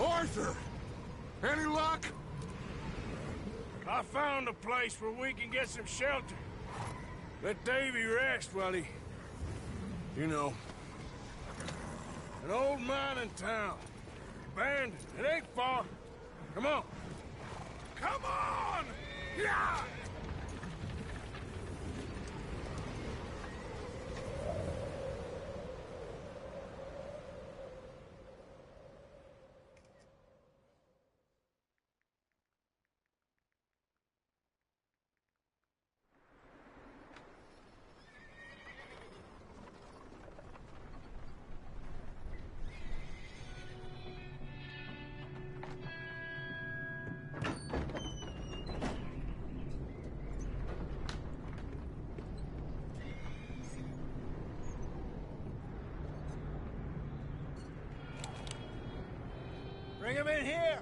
Arthur! Any luck? I found a place where we can get some shelter. Let Davy rest while he... You know. An old mining town. Abandoned. It ain't far. Come on. Come on! Yeah! Bring him in here!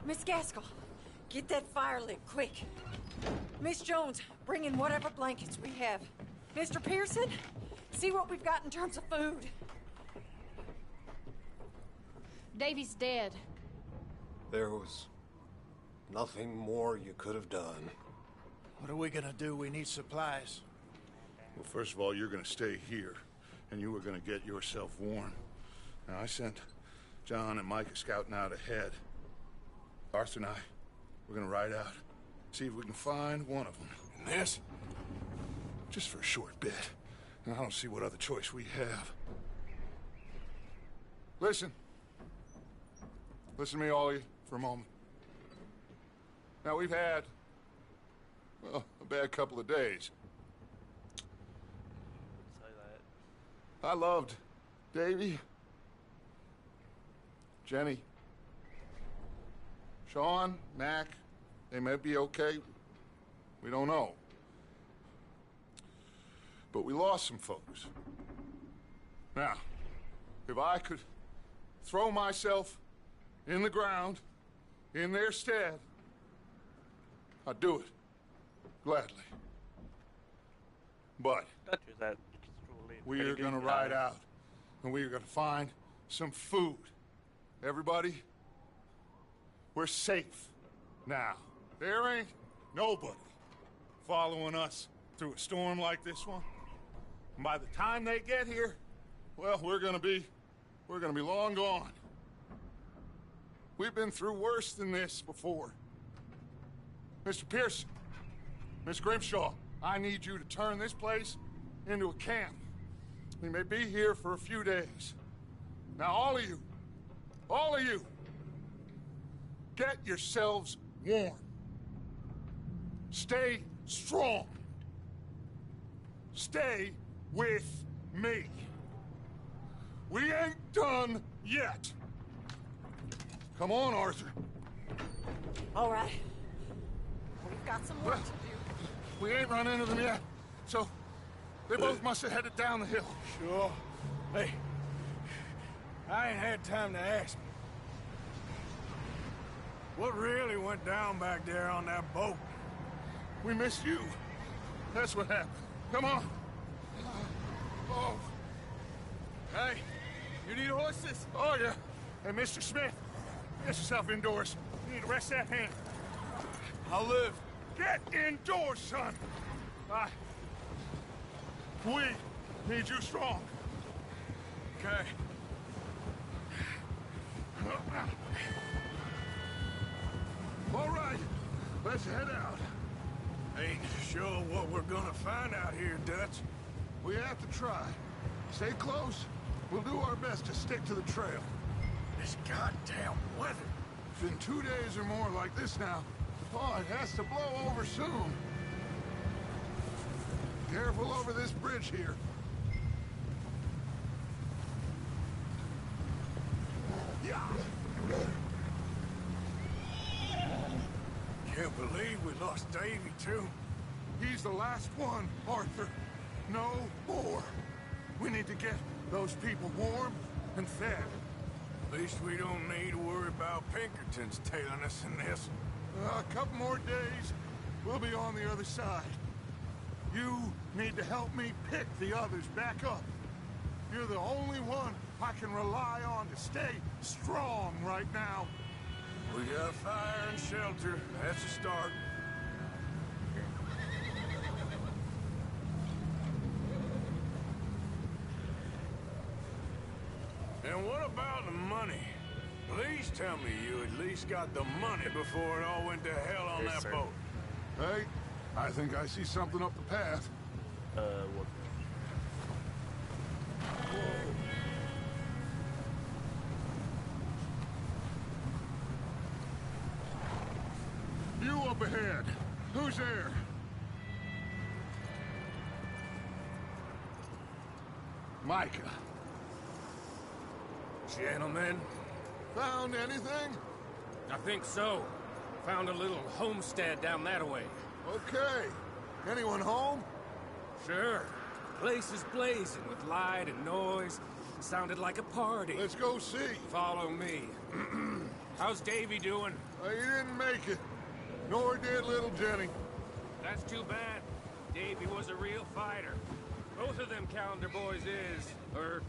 Miss Gaskell, get that fire lit, quick. Miss Jones, bring in whatever blankets we have. Mr. Pearson, see what we've got in terms of food. Davy's dead. There was nothing more you could have done. What are we gonna do? We need supplies. Well, first of all, you're gonna stay here, and you were gonna get yourself warm. Now, I sent John and Micah scouting out ahead. Arthur and I, we're gonna ride out, see if we can find one of them. And this, just for a short bit. And I don't see what other choice we have. Listen. Listen to me, all of you, for a moment. Now, we've had, well, a bad couple of days. Say that. I loved Davy, Jenny, Sean, Mac. They may be okay. We don't know. But we lost some folks. Now, if I could throw myself in the ground, in their stead, I'd do it. Gladly. But Don't do that. we are gonna ride out, and we are gonna find some food. Everybody, we're safe now. There ain't nobody following us through a storm like this one. And by the time they get here, well, we're gonna be long gone. We've been through worse than this before. Mr. Pearson, Miss Grimshaw, I need you to turn this place into a camp. We may be here for a few days. Now, all of you, get yourselves warm. Stay strong. Stay with me. We ain't done yet. Come on, Arthur. All right. We've got some work to do. We ain't run into them yet, so they both must have headed down the hill. Sure. Hey, I ain't had time to ask. What really went down back there on that boat? We missed you. That's what happened. Come on. Oh. Hey, you need horses? Oh, yeah. Hey, Mr. Smith, get yourself indoors. You need to rest that hand. I'll live. Get indoors, son. We need you strong. Okay. All right, let's head out. Ain't sure what we're gonna find out here, Dutch. We have to try. Stay close. We'll do our best to stick to the trail. This goddamn weather. It's been 2 days or more like this now. Oh, it has to blow over soon. Careful over this bridge here. Yeah. Can't believe we lost Davy, too. He's the last one, Arthur. No more. We need to get those people warm and fed. At least we don't need to worry about Pinkertons tailing us in this. A couple more days, we'll be on the other side. You need to help me pick the others back up. You're the only one I can rely on to stay strong right now. We got fire and shelter. That's a start. And what about the money? Please tell me you at least got the money before it all went to hell on Yes, that sir. boat. Hey, I think I see something up the path. What? You up ahead. Who's there? Micah. Gentlemen, Found anything? I think so. Found a little homestead down that way. Okay. Anyone home? Sure. Place is blazing with light and noise. Sounded like a party. Let's go see. Follow me. How's Davy doing? He didn't make it. Nor did little Jenny. That's too bad. Davy was a real fighter. Both of them calendar boys is, or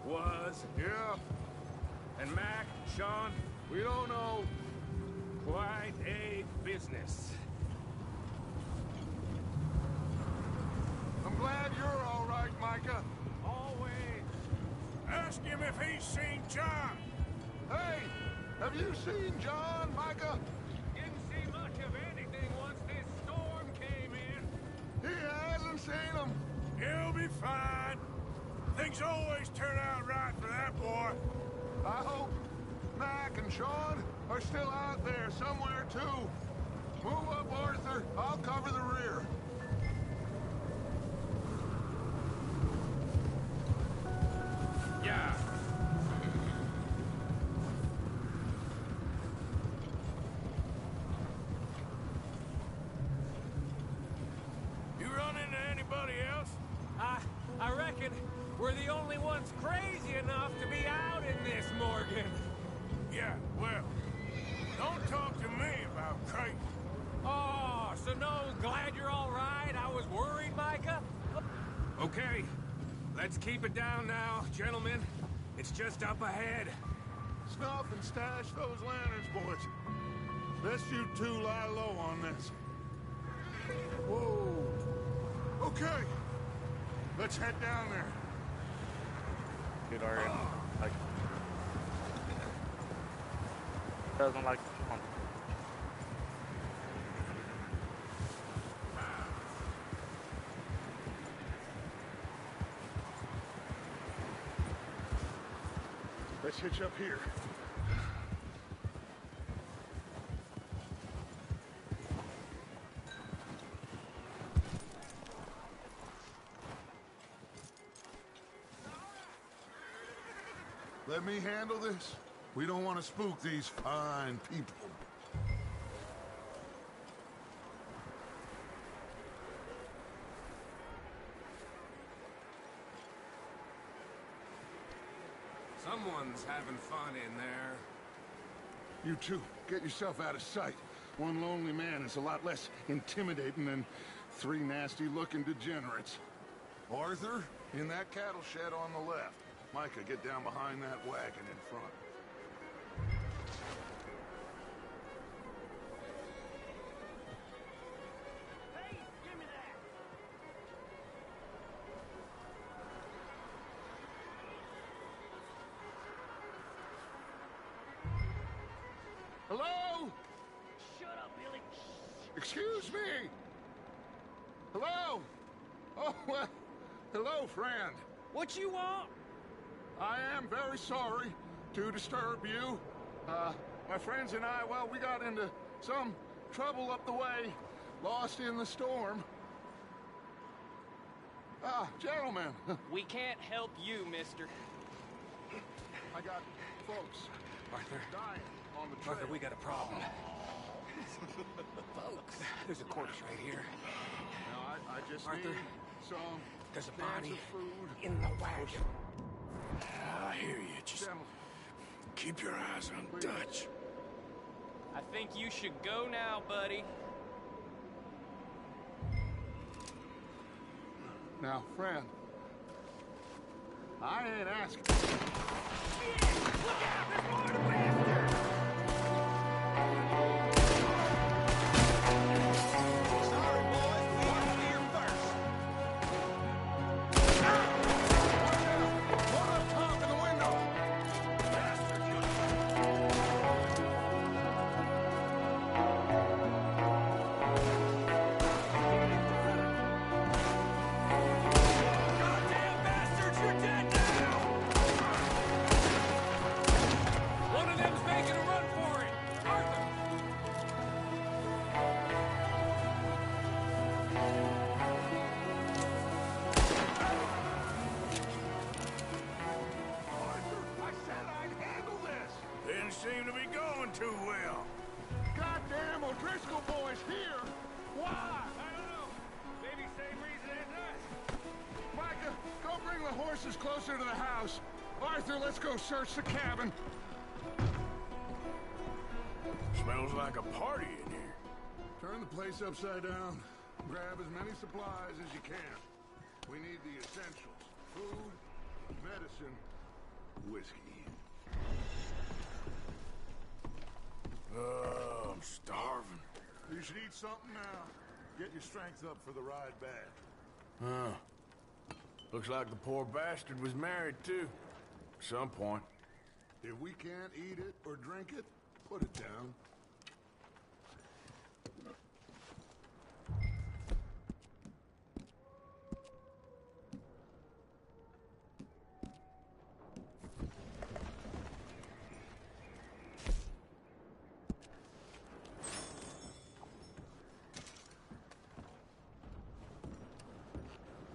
was. Yeah, And Mac, Sean, we don't know. quite a business. I'm glad you're all right, Micah. Always. Ask him if he's seen John. Hey, have you seen John, Micah? Didn't see much of anything once this storm came in. He hasn't seen him. He'll be fine. Things always turn out right for that boy. I hope Mac and Sean are still out there somewhere, too. Move up, Arthur. I'll cover the rear. Yeah. You run into anybody else? I reckon we're the only ones crazy enough to be out in this, Morgan. Yeah, well, don't talk to me about crazy. Oh, so no, glad you're all right. I was worried, Micah. Okay, let's keep it down now, gentlemen. It's just up ahead. Snuff and stash those lanterns, boys. Best you two lie low on this. Whoa. Okay. Let's head down there. Dude, already like doesn't like to jump. Let's hitch up here. Let me handle this. We don't want to spook these fine people. Someone's having fun in there. You two, get yourself out of sight. One lonely man is a lot less intimidating than three nasty-looking degenerates. Arthur, in that cattle shed on the left. Micah, get down behind that wagon in front. Hey, give me that! Hello? Shut up, Billy. Excuse me? Hello? Oh, well, hello, friend. What you want? I am very sorry to disturb you. My friends and I, well, we got into some trouble up the way, lost in the storm. Gentlemen, We can't help you, mister. I got folks Arthur, dying on the trail. Arthur, we got a problem. Folks. There's a corpse right here. Now, I just Arthur, need some there's a cans body of food. in the wagon. I hear you. Just keep your eyes on Dutch. I think you should go now, buddy. Now, friend, I ain't asking. Look out! There's more to bastard! Sorry, boys. We were here first. One up top in the window. Goddamn bastards, you're dead now! One of them's making a run for it! Arthur! I said I'd handle this. Didn't seem to be going too well. Goddamn O'Driscoll boys here. Why? I don't know. Maybe same reason as us. Micah, go bring the horses closer to the house. Arthur, let's go search the cabin. Smells like a party in here. Turn the place upside down. Grab as many supplies as you can. We need the essentials. Food, medicine, whiskey. I'm starving. You should eat something now. Get your strength up for the ride back. Huh. Looks like the poor bastard was married, too. At some point. If we can't eat it or drink it, put it down.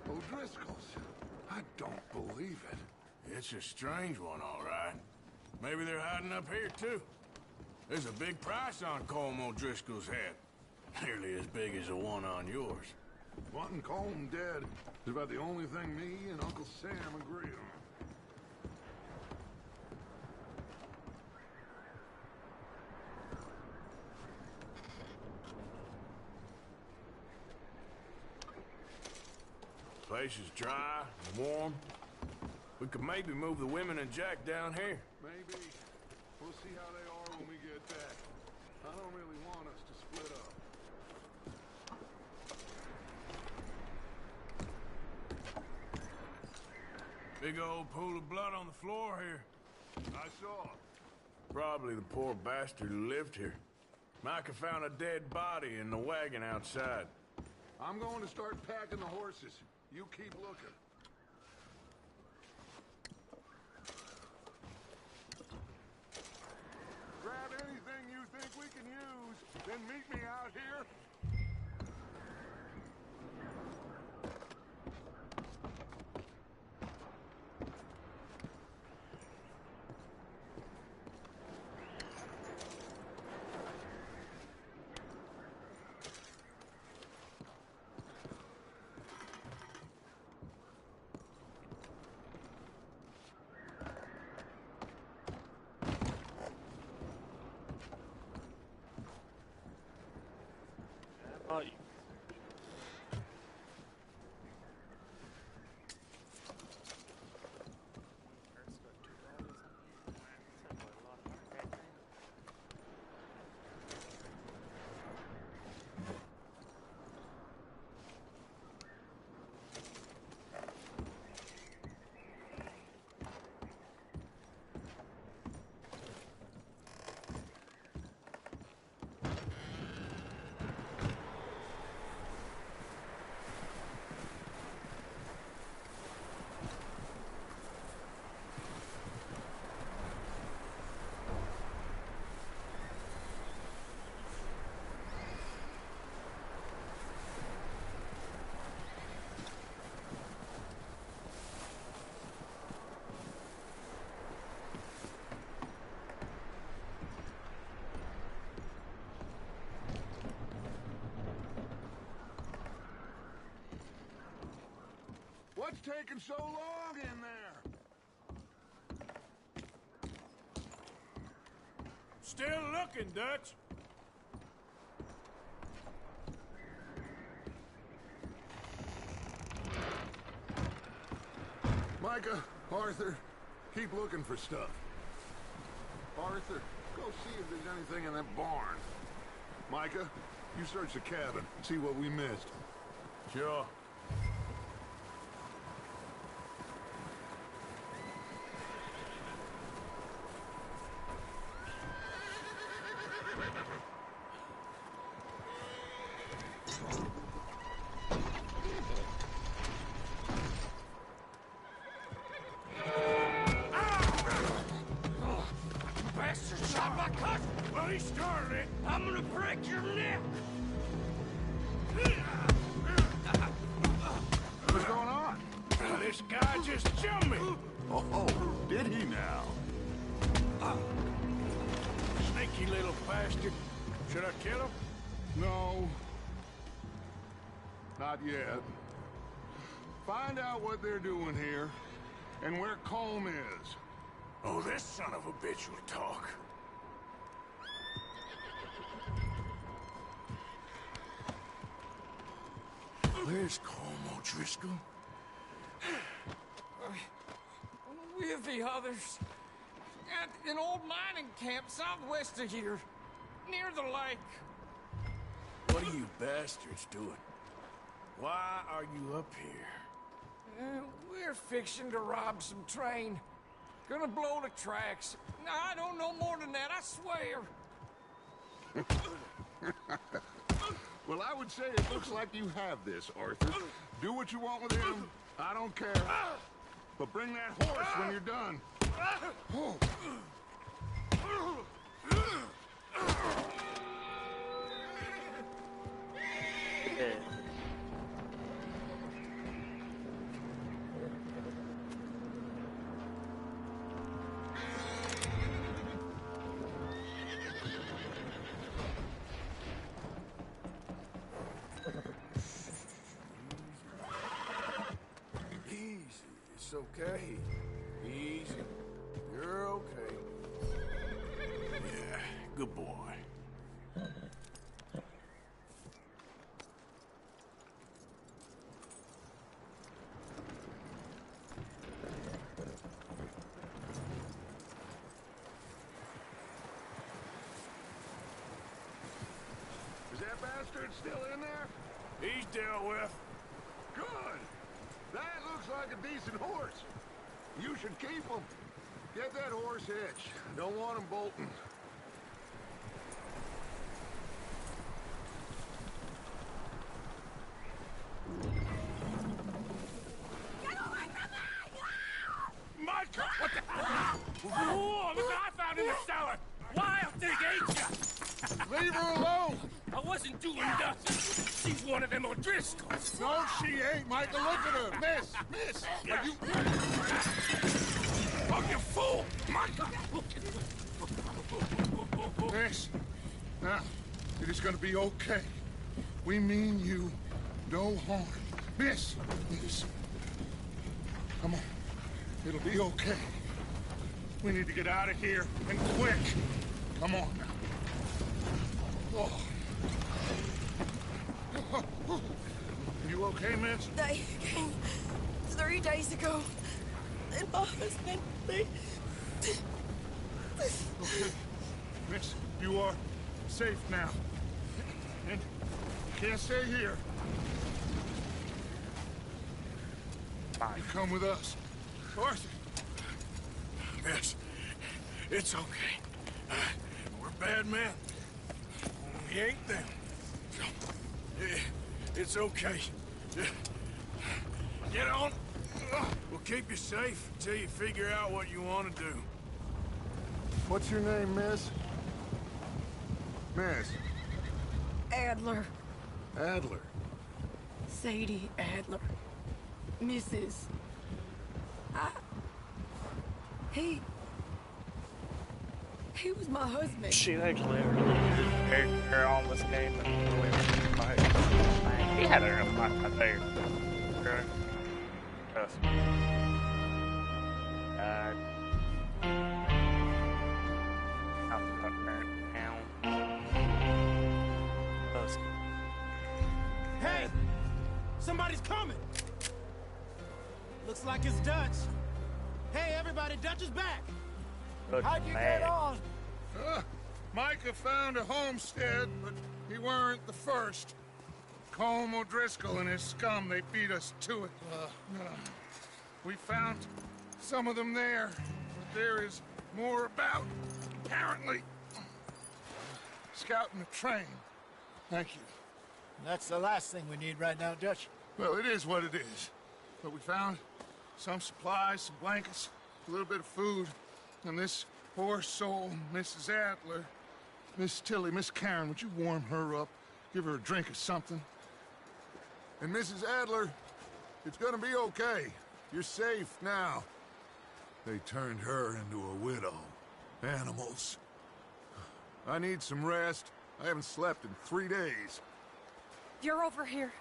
O'Driscoll's. I don't believe it. It's a strange one, all right. Maybe they're hiding up here, too. There's a big price on Colm O'Driscoll's head. Nearly as big as the one on yours. Wanting Colm dead is about the only thing me and Uncle Sam agree on. Place is dry and warm. We could maybe move the women and Jack down here. Maybe. We'll see how they are when we get back. I don't really want us to split up. Big old pool of blood on the floor here. I saw. Probably the poor bastard who lived here. Micah found a dead body in the wagon outside. I'm going to start packing the horses. You keep looking. Grab anything you think we can use, then meet me out here. Oh, you. What's taking so long in there? Still looking, Dutch. Micah, Arthur, keep looking for stuff. Arthur, go see if there's anything in that barn. Micah, you search the cabin, see what we missed. Sure. Bastard shot my cousin! Well, he started it. I'm gonna break your neck! What's going on? This guy just jumped me. Oh, did he now? Sneaky little bastard. Should I kill him? No. Not yet. Find out what they're doing here, and where Colm is. Oh, this son of a bitch will talk. Where's Colm O'Driscoll? With the others. At an old mining camp southwest of here. Near the lake. What are you bastards doing? Why are you up here? We're fixing to rob some train. Gonna blow the tracks. I don't know more than that, I swear. Well, I would say it looks like you have this, Arthur. Do what you want with him. I don't care. But bring that horse when you're done. Oh. Yeah. Easy. It's okay. Easy. You're okay. Yeah, good boy. Is that bastard still in there? He's dealt with. Good. That looks like a decent horse. You should keep him. Get that horse hitched. Don't want him bolting. Micah! What the? Oh, look what I found in the cellar! Wild thing, ain't ya? Leave her alone! I wasn't doing nothing. She's one of them O'Driscolls. No, she ain't, Micah. Look at her. Miss! Miss! Are you... Oh, you fool! Micah! Miss, now, it is gonna be okay. We mean you no harm. Miss! Miss. Come on. It'll be okay. We need to get out of here, and quick. Come on now. Oh. You okay, miss? They came 3 days ago. And my husband, they... Okay. Miss, you are safe now. And you can't stay here. You come with us. Arthur. Miss, it's okay. We're bad men. We ain't them. It's okay. Get on. We'll keep you safe until you figure out what you want to do. What's your name, miss? Miss. Adler. Adler. Sadie Adler. Mrs. He was my husband. She actually her on this game and really fight. He had her in a fight right there. Okay. Yes. I'm not married. Looks like it's Dutch. Hey, everybody, Dutch is back. Dutch How'd you back. get on? Micah found a homestead, but he weren't the first. Colm O'Driscoll and his scum, they beat us to it. We found some of them there, but there is more about, apparently. Scouting the train. Thank you. That's the last thing we need right now, Dutch. Well, it is what it is. But we found some supplies, some blankets, a little bit of food, and this poor soul, Mrs. Adler, Miss Tilly, Miss Karen, would you warm her up? Give her a drink or something? And Mrs. Adler, it's gonna be okay. You're safe now. They turned her into a widow. Animals. I need some rest. I haven't slept in 3 days. You're over here.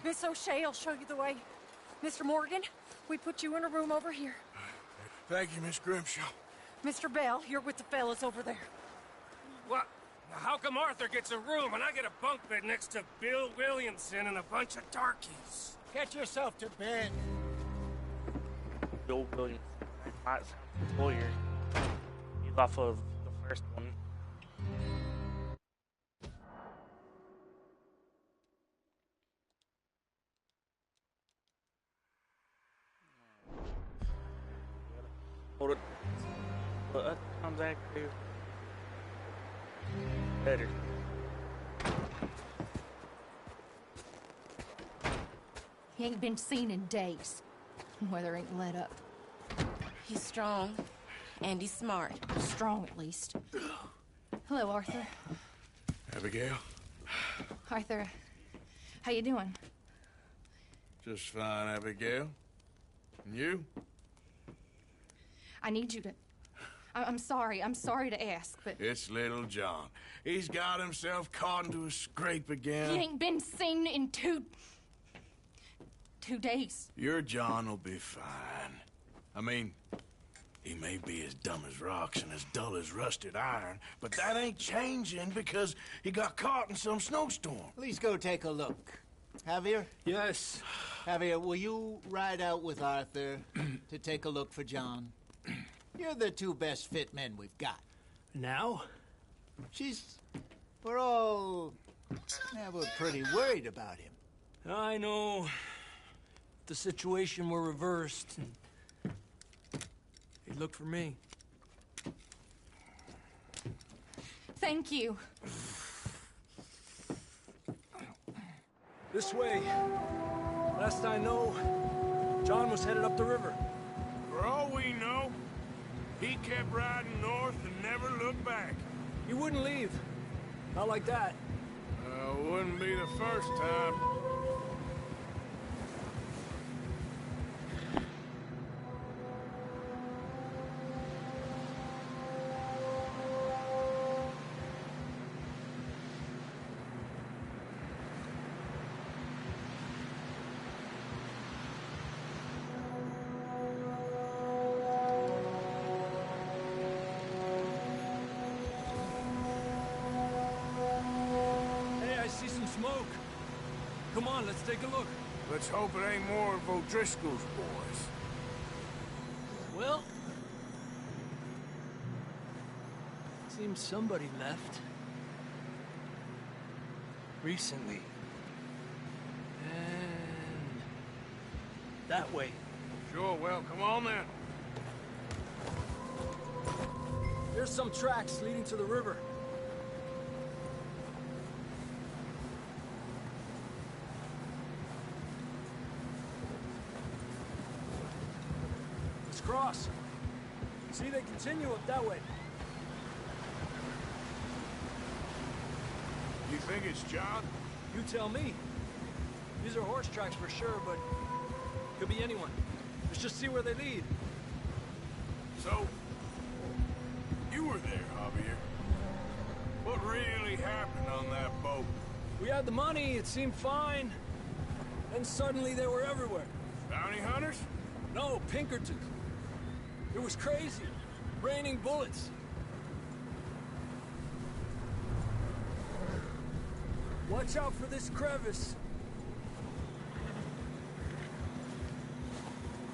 Miss O'Shea will show you the way. Mr. Morgan, we put you in a room over here. Thank you, Miss Grimshaw. Mr. Bell, you're with the fellas over there. What? How come Arthur gets a room and I get a bunk bed next to Bill Williamson and a bunch of darkies? Get yourself to bed. Bill Williams. That might sound familiar. He's off of the first one. Hold it. Well, that comes actually better. He ain't been seen in days. Weather ain't let up. He's strong, and he's smart. Strong, at least. Hello, Arthur. Abigail? Arthur, how you doing? Just fine, Abigail. And you? I need you to... I'm sorry to ask, but... It's little John. He's got himself caught into a scrape again. He ain't been seen in two days. Your John will be fine. I mean, he may be as dumb as rocks and as dull as rusted iron, but that ain't changing because he got caught in some snowstorm. Please go take a look. Javier? Yes. Javier, will you ride out with Arthur to take a look for John? You're the two best fit men we've got. Now? We're all... we're pretty worried about him. I know. If the situation were reversed, and he'd look for me. Thank you. This way. Last I know, John was headed up the river. For all we know, he kept riding north and never looked back. He wouldn't leave. Not like that. Wouldn't be the first time. Smoke. Come on, let's take a look. Let's hope it ain't more of O'Driscoll's boys. Well, seems somebody left. Recently. And that way. Sure, well, come on then. There's some tracks leading to the river. Cross. See, they continue up that way. You think it's John? You tell me. These are horse tracks for sure, but could be anyone. Let's just see where they lead. So, you were there, Javier. What really happened on that boat? We had the money, it seemed fine. Then suddenly they were everywhere. Bounty hunters? No, Pinkertons. It was crazy. Raining bullets. Watch out for this crevice.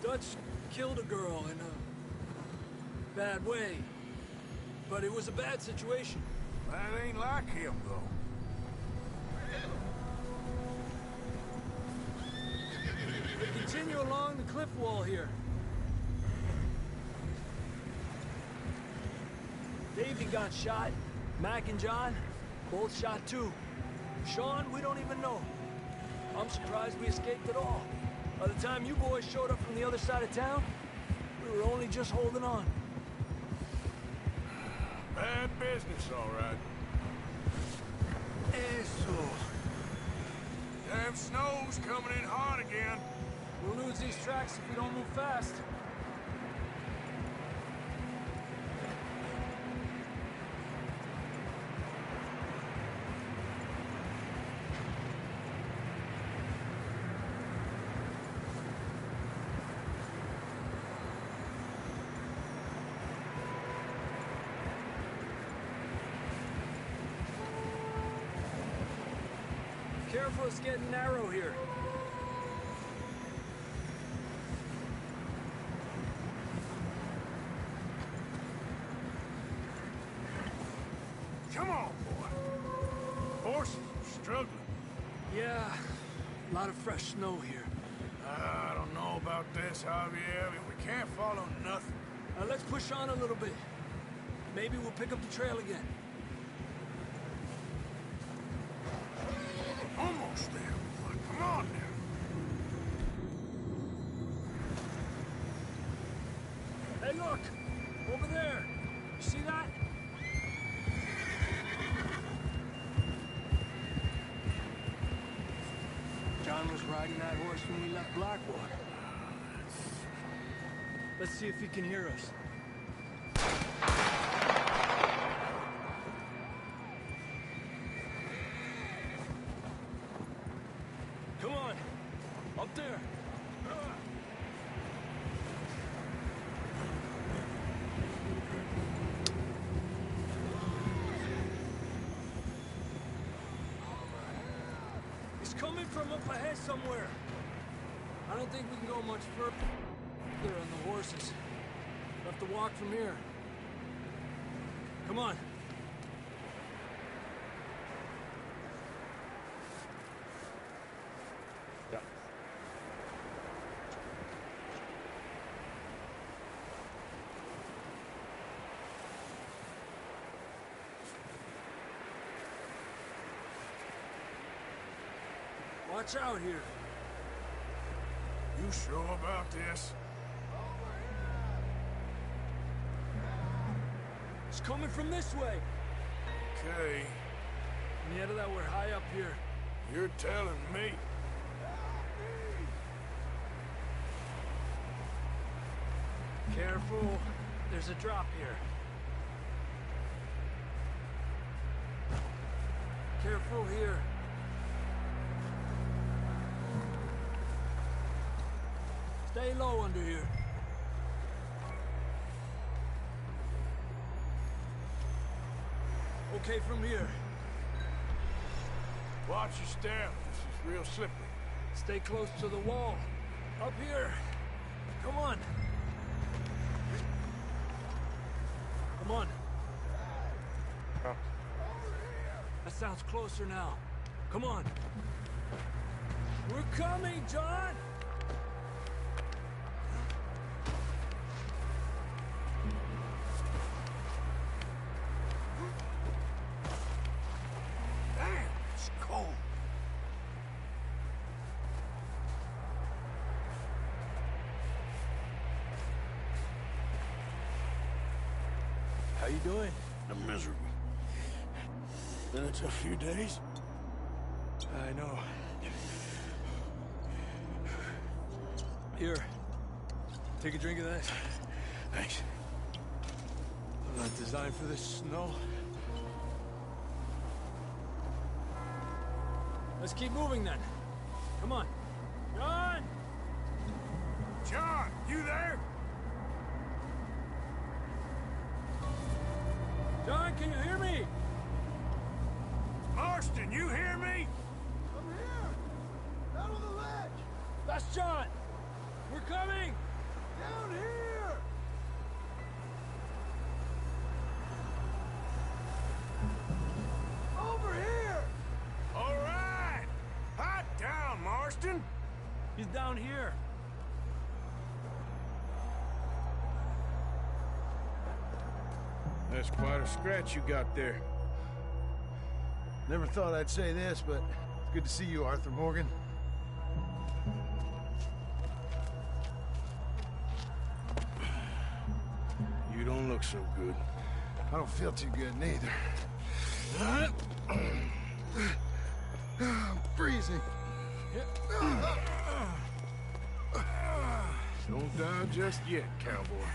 Dutch killed a girl in a bad way. But it was a bad situation. That ain't like him, though. Continue along the cliff wall here. Davey got shot. Mac and John, both shot too. Sean, we don't even know. I'm surprised we escaped at all. By the time you boys showed up from the other side of town, we were only just holding on. Bad business, all right. Eso. Damn snow's coming in hard again. We'll lose these tracks if we don't move fast. Careful, it's getting narrow here. Come on, boy. Horses are struggling. Yeah, a lot of fresh snow here. I don't know about this, Javier. We can't follow nothing. Let's push on a little bit. Maybe we'll pick up the trail again. Almost there, boy. Come on now. Hey, look! Over there! You see that? John was riding that horse when we left Blackwater. Let's see if he can hear us. Come on! Up there! He's coming from up ahead somewhere. I don't think we can go much further on the horses. We'll have to walk from here. Come on. Yeah. Watch out here. You sure about this? It's coming from this way. Okay, Nieta, that we're high up here. you're telling me. Careful. There's a drop here. Careful here. Stay low under here. Okay from here. Watch your step. This is real slippery. Stay close to the wall. Up here. Come on. Come on. Oh. That sounds closer now. Come on. We're coming, John! Damn, it's cold. How you doing? I'm miserable. Been a tough few days. I know. Here. Take a drink of that. Thanks. I'm not designed for this snow. Let's keep moving then. Come on. John! John, you there? John, can you hear me? Marston, you hear me? I'm here! Out on the ledge! That's John! We're coming! Down here! Over here! All right! Hot down, Marston! He's down here. That's quite a scratch you got there. Never thought I'd say this, but it's good to see you, Arthur Morgan. You don't look so good. I don't feel too good, neither. I'm freezing. Don't die just yet, cowboy.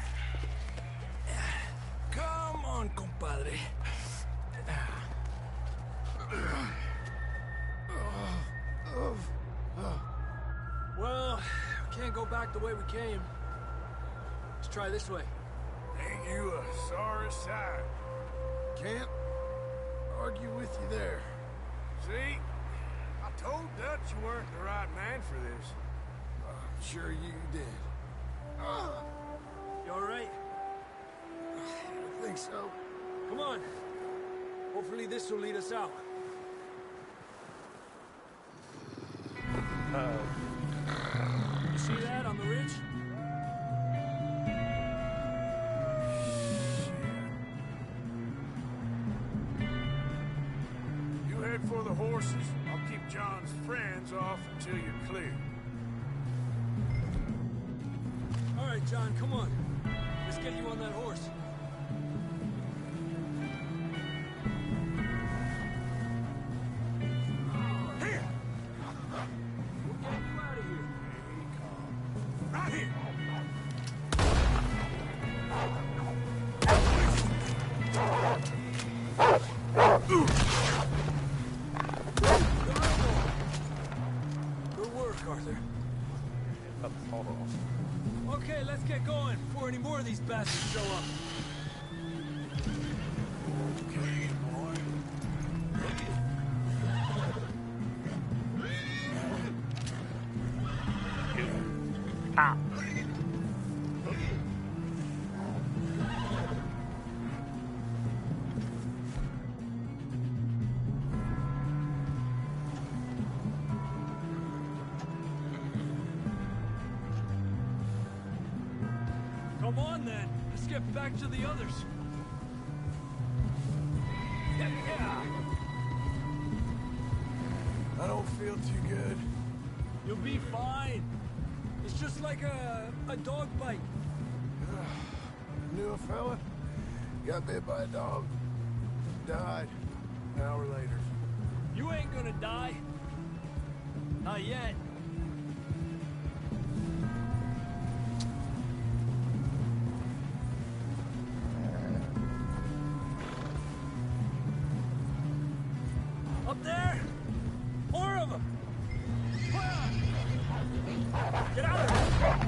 Come on, compadre. Well, we can't go back the way we came. Let's try this way. Ain't you a sorry sight? Can't argue with you there. See? I told Dutch you weren't the right man for this. I'm sure you did. You all right? I think so. Come on. Hopefully this will lead us out. You see that on the ridge? You head for the horses. I'll keep John's friends off until you're clear. All right, John, come on. Let's get you on that horse. Here! We'll get you out of here. Right here! Good work, Arthur. Hold on. Okay, let's get going before any more of these bastards show up. Okay, boy. Ah. Come on, then. Let's get back to the others. Yeah. I don't feel too good. You'll be fine. It's just like a dog bite. Knew a fella, got bit by a dog, died an hour later. You ain't gonna die. Not yet. Up there! More of them! Get out of there!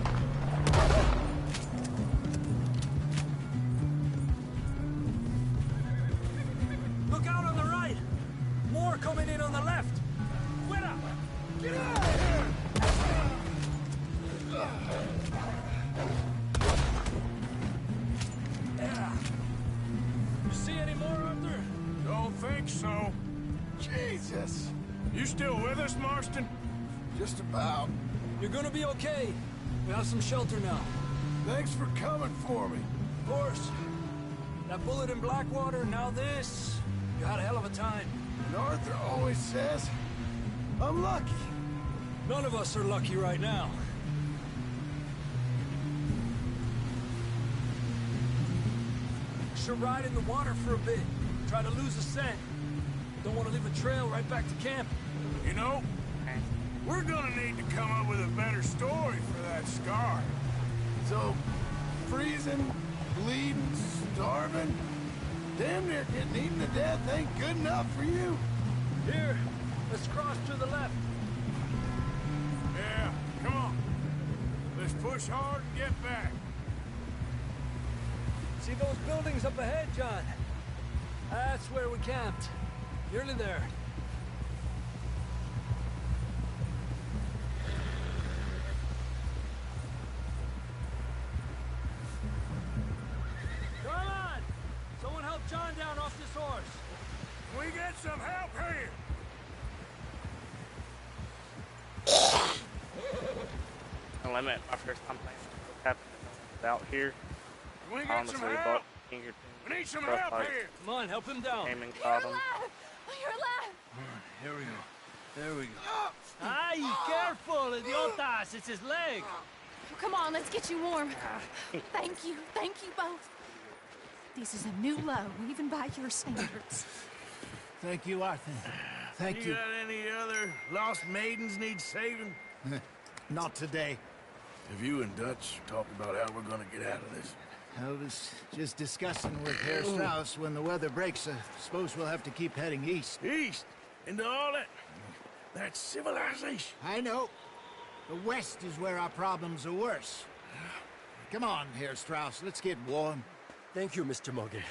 Look out on the right! More coming in on the left! Fuera! Get out of here! Yeah. You see any more, Arthur? Don't think so. Jesus! You still with us, Marston? Just about. You're gonna be okay. We have some shelter now. Thanks for coming for me. Of course. That bullet in Blackwater, now this. You had a hell of a time. And Arthur always says, I'm lucky. None of us are lucky right now. Should ride in the water for a bit. Try to lose the scent. Don't want to leave a trail right back to camp. You know, we're gonna need to come up with a better story for that scar. So, freezing, bleeding, starving, damn near getting eaten to death ain't good enough for you. Here, let's cross to the left. Yeah, come on. Let's push hard and get back. See those buildings up ahead, John? That's where we camped. Nearly there. we get some help here? I'll limit my first time playing what's happening out here. Can we get Honestly, some help? but Pinkerton, We need some stuff help like here. Come on, help him down. Gaming You're bottom. alive! You're alive! Here we go. There we go. Ay, careful, idiotas. It's his leg. Come on, let's get you warm. Thank you both. This is a new low, even by your standards. Thank you, Arthur. Thank you. Got any other lost maidens need saving? Not today. Have you and Dutch talked about how we're gonna get out of this? I was just discussing with Herr Strauss when the weather breaks. I suppose we'll have to keep heading east. East? Into all that... That's civilization. I know. The west is where our problems are worse. Come on, Herr Strauss. Let's get warm. Thank you, Mr. Morgan.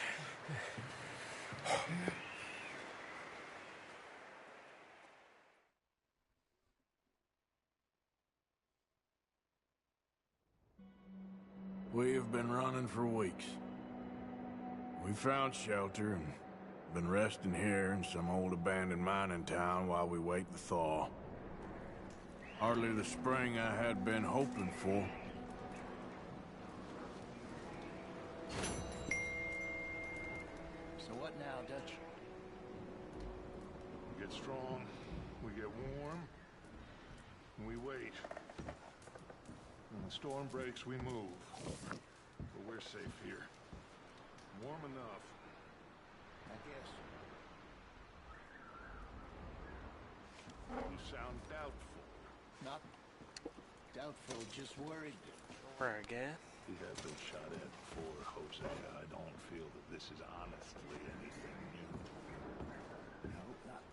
We have been running for weeks. We found shelter and been resting here in some old abandoned mining town while we wait the thaw. Hardly the spring I had been hoping for. So what now, Dutch? We get strong, we get warm, and we wait. When the storm breaks, we move. But we're safe here. Warm enough. I guess. You sound doubtful. Not doubtful, just worried. Sure, I guess. We have been shot at before, Jose. I don't feel that this is honestly anything new. No, not.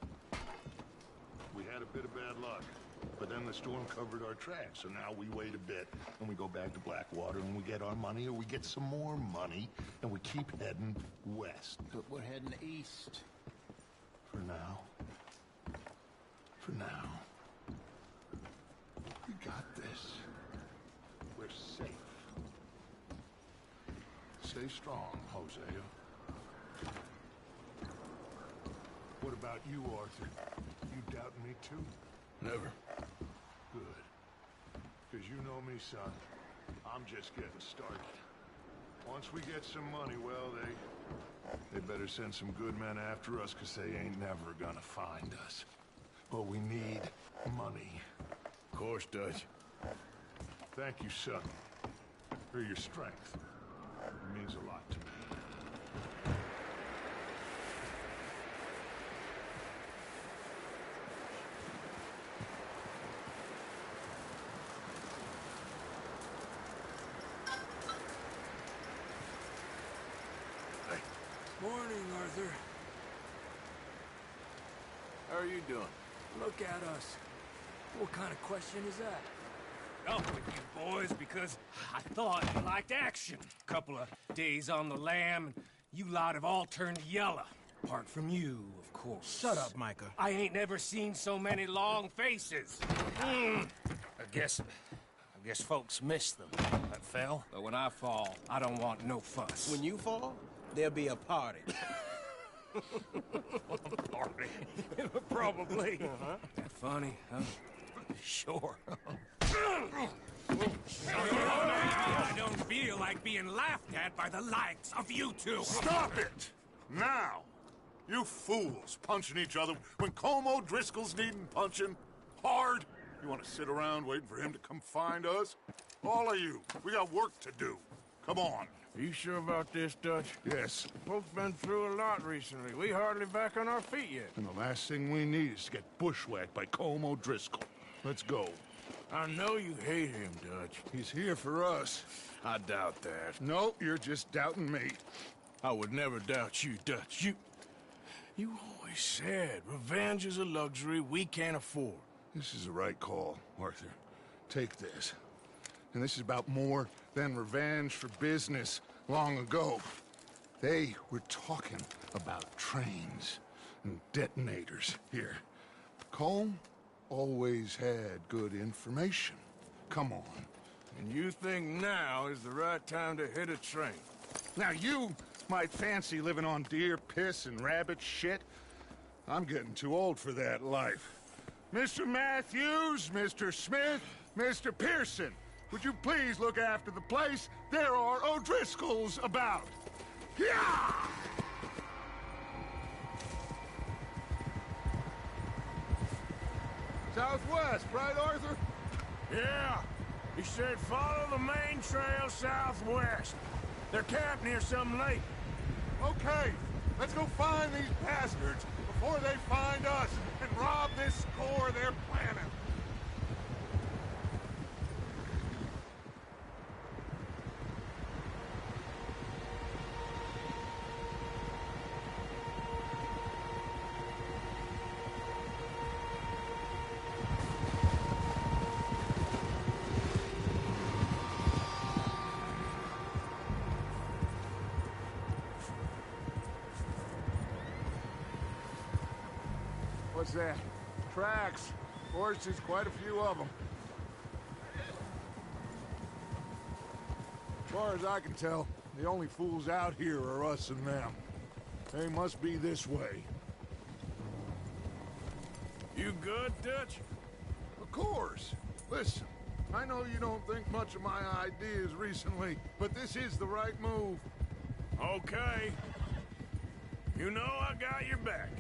We had a bit of bad luck, but then the storm covered our tracks, so now we wait a bit, and we go back to Blackwater, and we get our money, or we get some more money, and we keep heading west. But we're heading east. For now. For now. We got this. We're safe. Stay strong, Hosea. What about you, Arthur? You doubting me too? Never. Good. Because you know me, son. I'm just getting started. Once we get some money, well, they better send some good men after us, because they ain't never gonna find us. But we need money. Of course, Dutch. Thank you, son, for your strength. It means a lot to me. Morning, Arthur. How are you doing? Look at us. What kind of question is that? Up with you boys because I thought you liked action. Couple of days on the lam, and you lot have all turned yellow. Apart from you, of course. Shut up, Micah. I ain't never seen so many long faces. I guess folks miss them. That fell. But when I fall, I don't want no fuss. When you fall, there'll be a party. Party. Probably. That funny, huh? Sure. I don't feel like being laughed at by the likes of you two. Stop it! Now! You fools punching each other when Como Driscoll's needing punching hard. You want to sit around waiting for him to come find us? All of you, we got work to do. Come on. Are you sure about this, Dutch? Yes. Folks been through a lot recently. We hardly back on our feet yet. And the last thing we need is to get bushwhacked by Como Driscoll. Let's go. I know you hate him, Dutch. He's here for us. I doubt that. No, you're just doubting me. I would never doubt you, Dutch. You always said revenge is a luxury we can't afford. This is the right call, Arthur. Take this. And this is about more than revenge for business long ago. They were talking about trains and detonators here. Colm always had good information. Come on. And you think now is the right time to hit a train? Now you might fancy living on deer piss and rabbit shit, I'm getting too old for that life. Mr. Matthews, Mr. Smith, Mr. Pearson, would you please look after the place? There are O'Driscolls about. Yeah! Southwest, right, Arthur? Yeah. He said follow the main trail southwest. They're camped near some lake. Okay, let's go find these bastards before they find us and rob this score they're planning. What's that? Tracks. Horses, quite a few of them. As far as I can tell, the only fools out here are us and them. They must be this way. You good, Dutch? Of course. Listen, I know you don't think much of my ideas recently, but this is the right move. Okay. You know I got your back.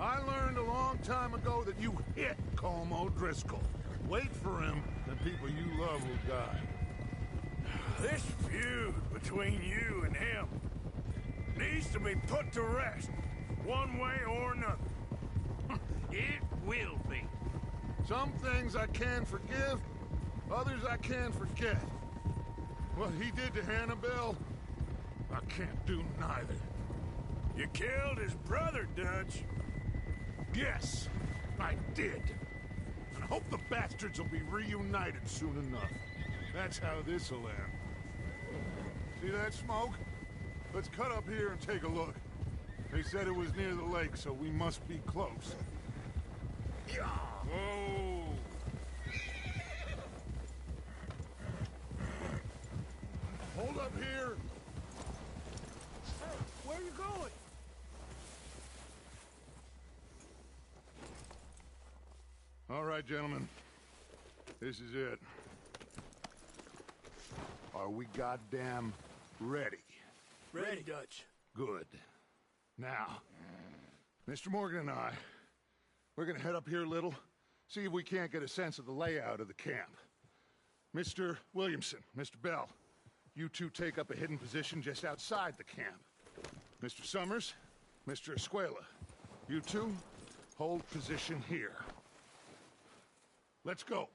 I learned a long time ago that you hit Colm O'Driscoll. Wait for him, and people you love will die. This feud between you and him needs to be put to rest, one way or another. It will be. Some things I can forgive, others I can't forget. What he did to Hannibal, I can't do neither. You killed his brother, Dutch. Yes, I did. And I hope the bastards will be reunited soon enough. That's how this'll end. See that smoke? Let's cut up here and take a look. They said it was near the lake, so we must be close. Yeah. Whoa! Hold up here. Hey, where are you going? All right, gentlemen. This is it. Are we goddamn ready? Ready, Dutch. Good. Now, Mr. Morgan and I, we're gonna head up here a little, see if we can't get a sense of the layout of the camp. Mr. Williamson, Mr. Bell, you two take up a hidden position just outside the camp. Mr. Summers, Mr. Escuela, you two hold position here. Let's go.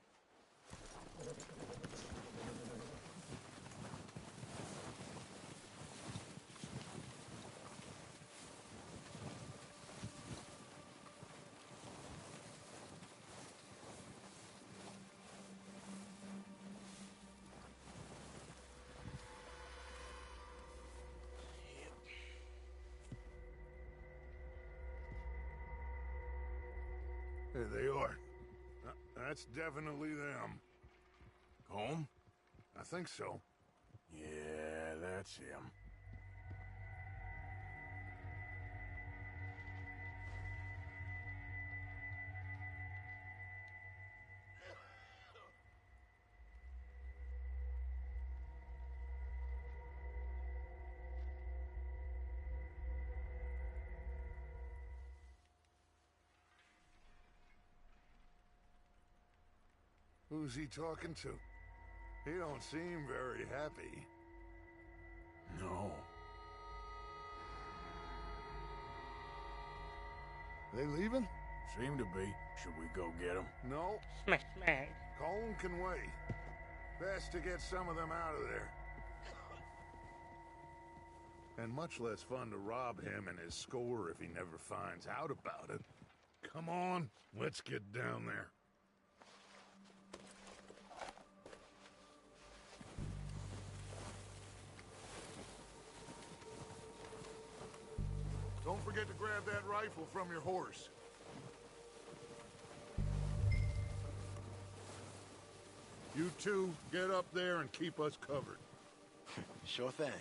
There they are. That's definitely them. Home? I think so. Yeah, that's him. Who's he talking to? He don't seem very happy. No. They leaving? Seem to be. Should we go get them? No. Smack, smack. Colm can wait. Best to get some of them out of there. And much less fun to rob him and his score if he never finds out about it. Come on, let's get down there. Don't forget to grab that rifle from your horse. You two, get up there and keep us covered. Sure thing.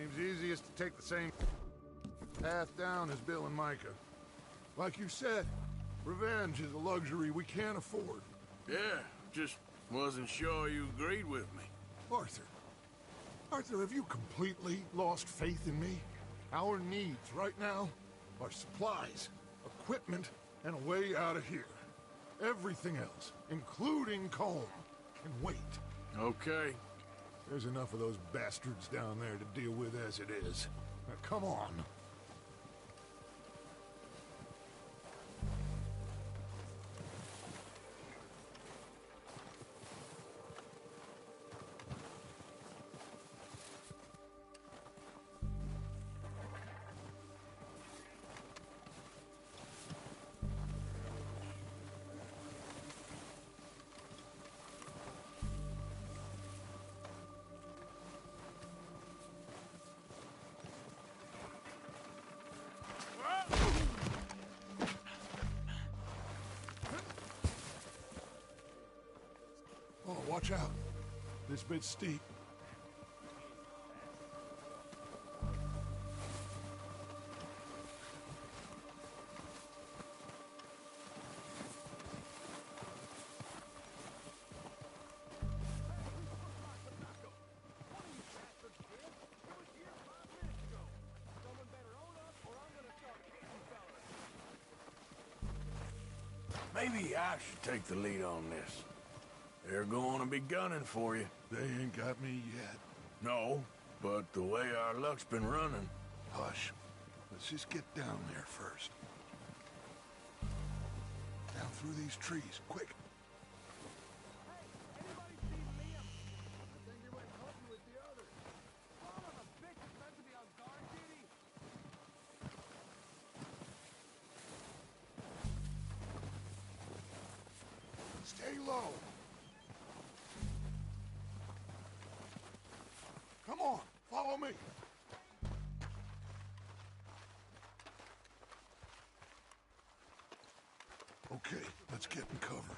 Seems easiest to take the same path down as Bill and Micah. Like you said, revenge is a luxury we can't afford. Yeah, just wasn't sure you agreed with me. Arthur. Arthur, have you completely lost faith in me? Our needs right now are supplies, equipment, and a way out of here. Everything else, including Colm, can wait. Okay. There's enough of those bastards down there to deal with as it is. Now, come on. Oh, watch out. This bit's steep. Maybe I should take the lead on this. They're going to be gunning for you. They ain't got me yet. No, but the way our luck's been running... Hush. Let's just get down there first. Down through these trees, quick. Stay low. Come on, follow me. Okay, let's get in cover.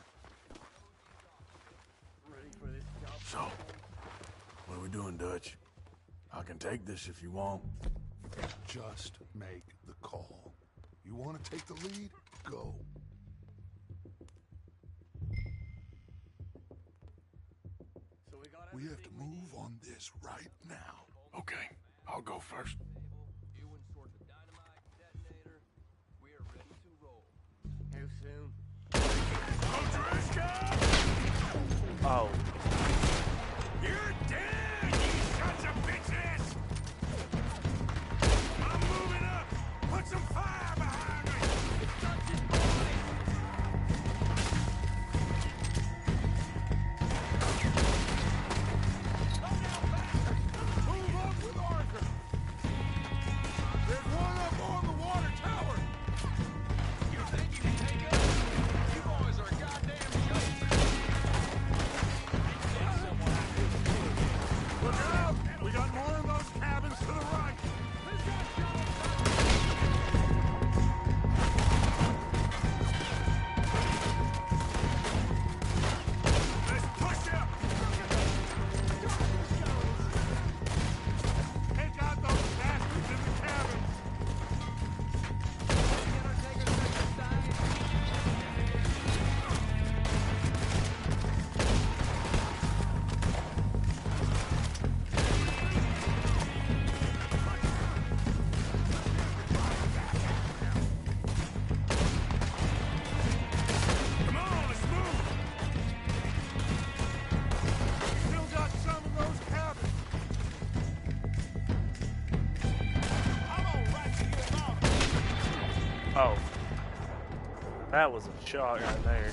So, what are we doing, Dutch? I can take this if you want. Just make the call. You want to take the lead? Go. We have to move on this right now. Okay, I'll go first. How soon? Oh. You're dead, you sons of bitches! I'm moving up! Put some fire behind me! Move up with Arthur. There's one up on the water tower. You think you can take us? You boys are goddamn jokes! Look out! We got more of those cabins to the right. Let's push up! Take out those bastards in the cabins. Come on, let's move! Still got some of those cabins. I'm gonna rat you out. Oh. That was a shot right there.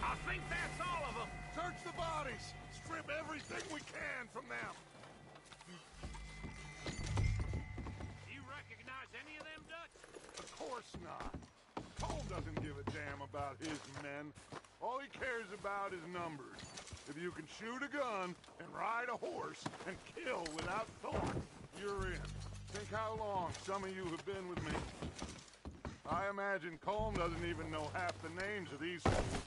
I think that's all of them! Search the bodies. Strip everything we can from them. You recognize any of them, Dutch? Of course not. Cole doesn't give a damn about his men. All he cares about is numbers. If you can shoot a gun and ride a horse and kill without thought, you're in. Think how long some of you have been with me. I imagine Colm doesn't even know half the names of these fools.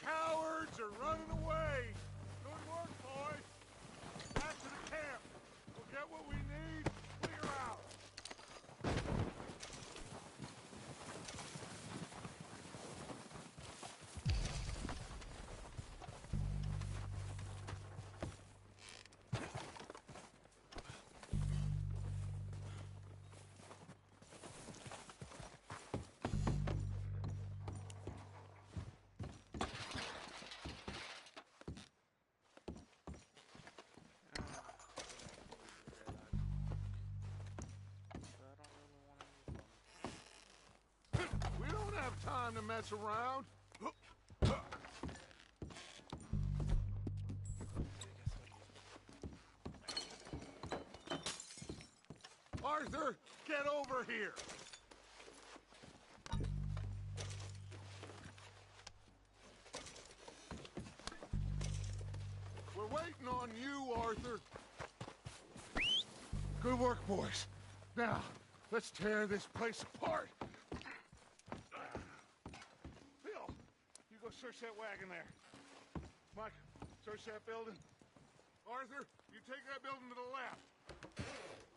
cowards are running away. Good work, boys. Back to the camp. We'll get what we need. Clear out. We don't have time to mess around. Arthur, get over here. We're waiting on you, Arthur. Good work, boys. Now, let's tear this place apart. Phil, you go search that wagon there. Mike, search that building. Arthur, you take that building to the left.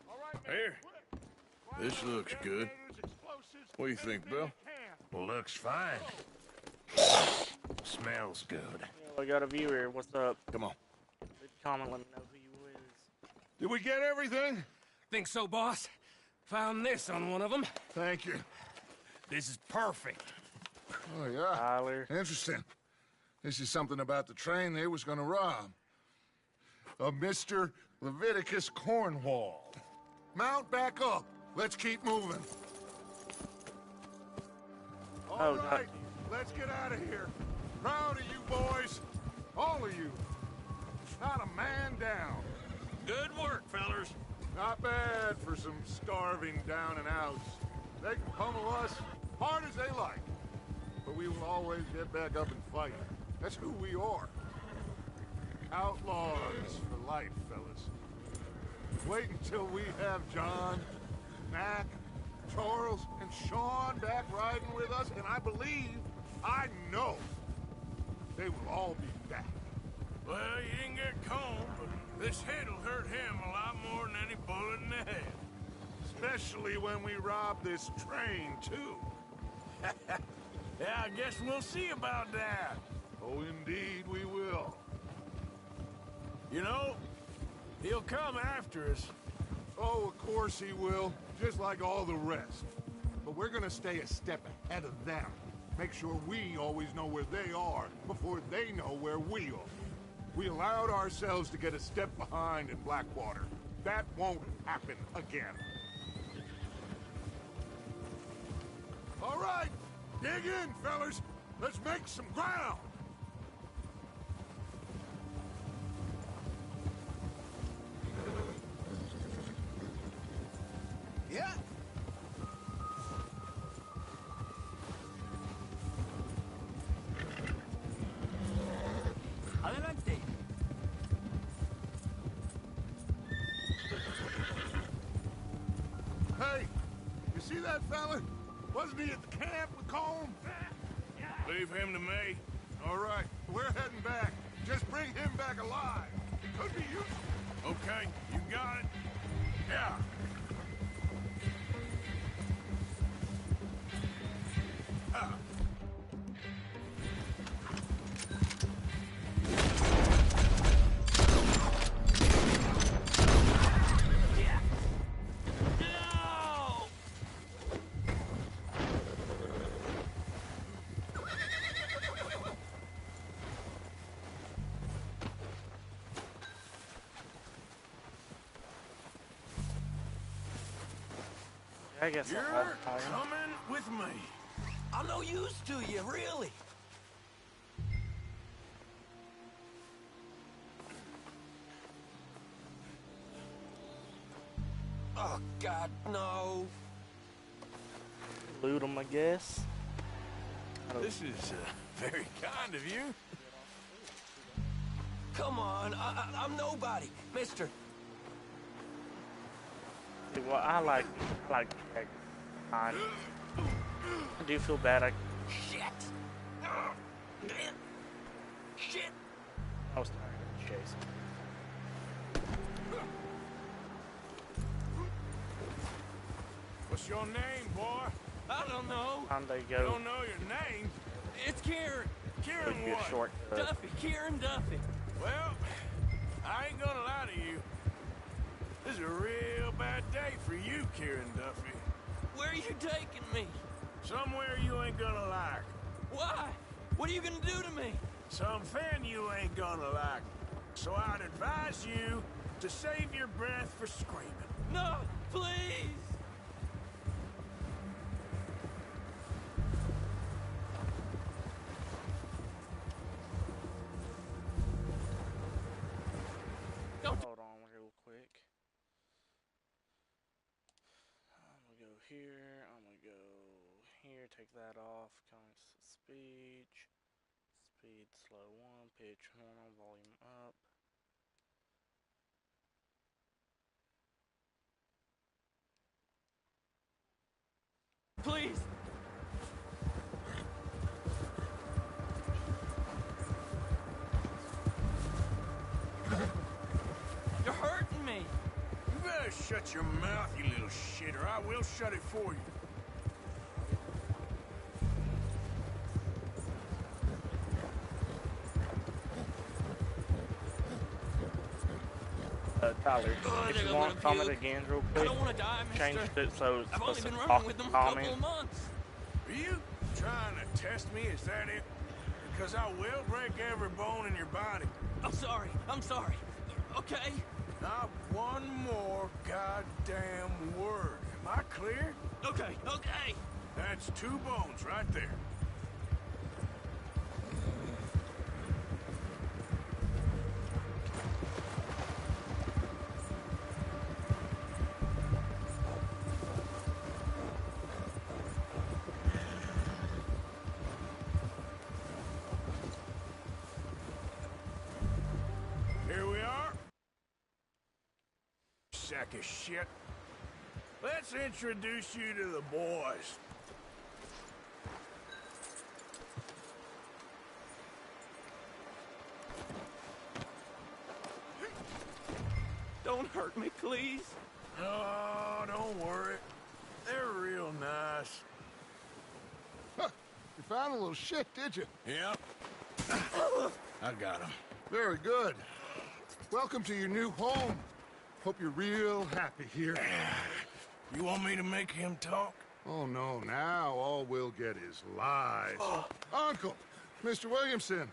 All right, man. Here. This looks good. What do you think, Bill? Looks fine. Smells good. Yo, I got a viewer. What's up? Come on. Leave a comment, let me know who you is. Did we get everything? Think so, boss? Found this on one of them. Thank you. This is perfect. Oh, yeah. Tyler. Interesting. This is something about the train they was gonna rob. Of Mr. Leviticus Cornwall. Mount back up. Let's keep moving. All right, let's get out of here. Proud of you boys. All of you. Not a man down. Good work, fellers. Not bad for some starving down and outs. They can pummel us hard as they like. But we will always get back up and fight. That's who we are. Outlaws for life, fellas. Wait until we have John, Mac, Charles, and Sean back riding with us, and I know, they will all be back. Well, you didn't get cold, but this hit'll hurt him a lot more than any bullet in the head. Especially when we rob this train, too. Yeah, I guess we'll see about that. Oh, indeed we will. You know, he'll come after us. Oh, of course he will, just like all the rest. But we're gonna stay a step ahead of them. Make sure we always know where they are before they know where we are. We allowed ourselves to get a step behind in Blackwater. That won't happen again. All right, dig in, fellas. Let's make some ground. Yeah. Adelante. Hey, you see that fella? Wasn't he at the camp with Colm? Leave him to me. All right, we're heading back. Just bring him back alive. It could be useful. Okay, you got it. Yeah. I guess You're I'm coming with me. I'm no use to you, really. Oh, God, no. loot them, I guess. This is very kind of you. Come on, I'm nobody, mister. Well, I like I do feel bad. Shit. your name, boy? I don't know. Time they You go. don't know your name? It's Kieran. Kieran Be a what? shortcut. Duffy. Kieran Duffy. Well, I ain't gonna lie to you. This is a real bad day for you, Kieran Duffy. Where are you taking me? Somewhere you ain't gonna like. Why? What are you gonna do to me? Something you ain't gonna like. So I'd advise you to save your breath for screaming. No, please. Hold on real quick. I'm gonna go here. I'm gonna go here. Take that off. Constant speech. Speed slow 1. Pitch 1. Volume up. Please. You're hurting me. You better shut your mouth, you little shit, or I will shut it for you. Tyler, Oh, if I think you I'm want to gonna comment puke. again real I quick, don't want to die, mister. changed it so it's I've only supposed been to running talk with them to for a couple comment. of months. Are you trying to test me? Is that it? Because I will break every bone in your body. I'm sorry. I'm sorry. Okay? Not one more goddamn word. Am I clear? Okay, okay. That's 2 bones right there. Here we are. Sack of shit. Let's introduce you to the boys. Don't hurt me, please. Oh, don't worry. They're real nice. Huh. You found a little shit, did you? Yep. I got him. Very good. Welcome to your new home. Hope you're real happy here. You want me to make him talk? Oh, no. Now all we'll get is lies. Uncle, Mr. Williamson,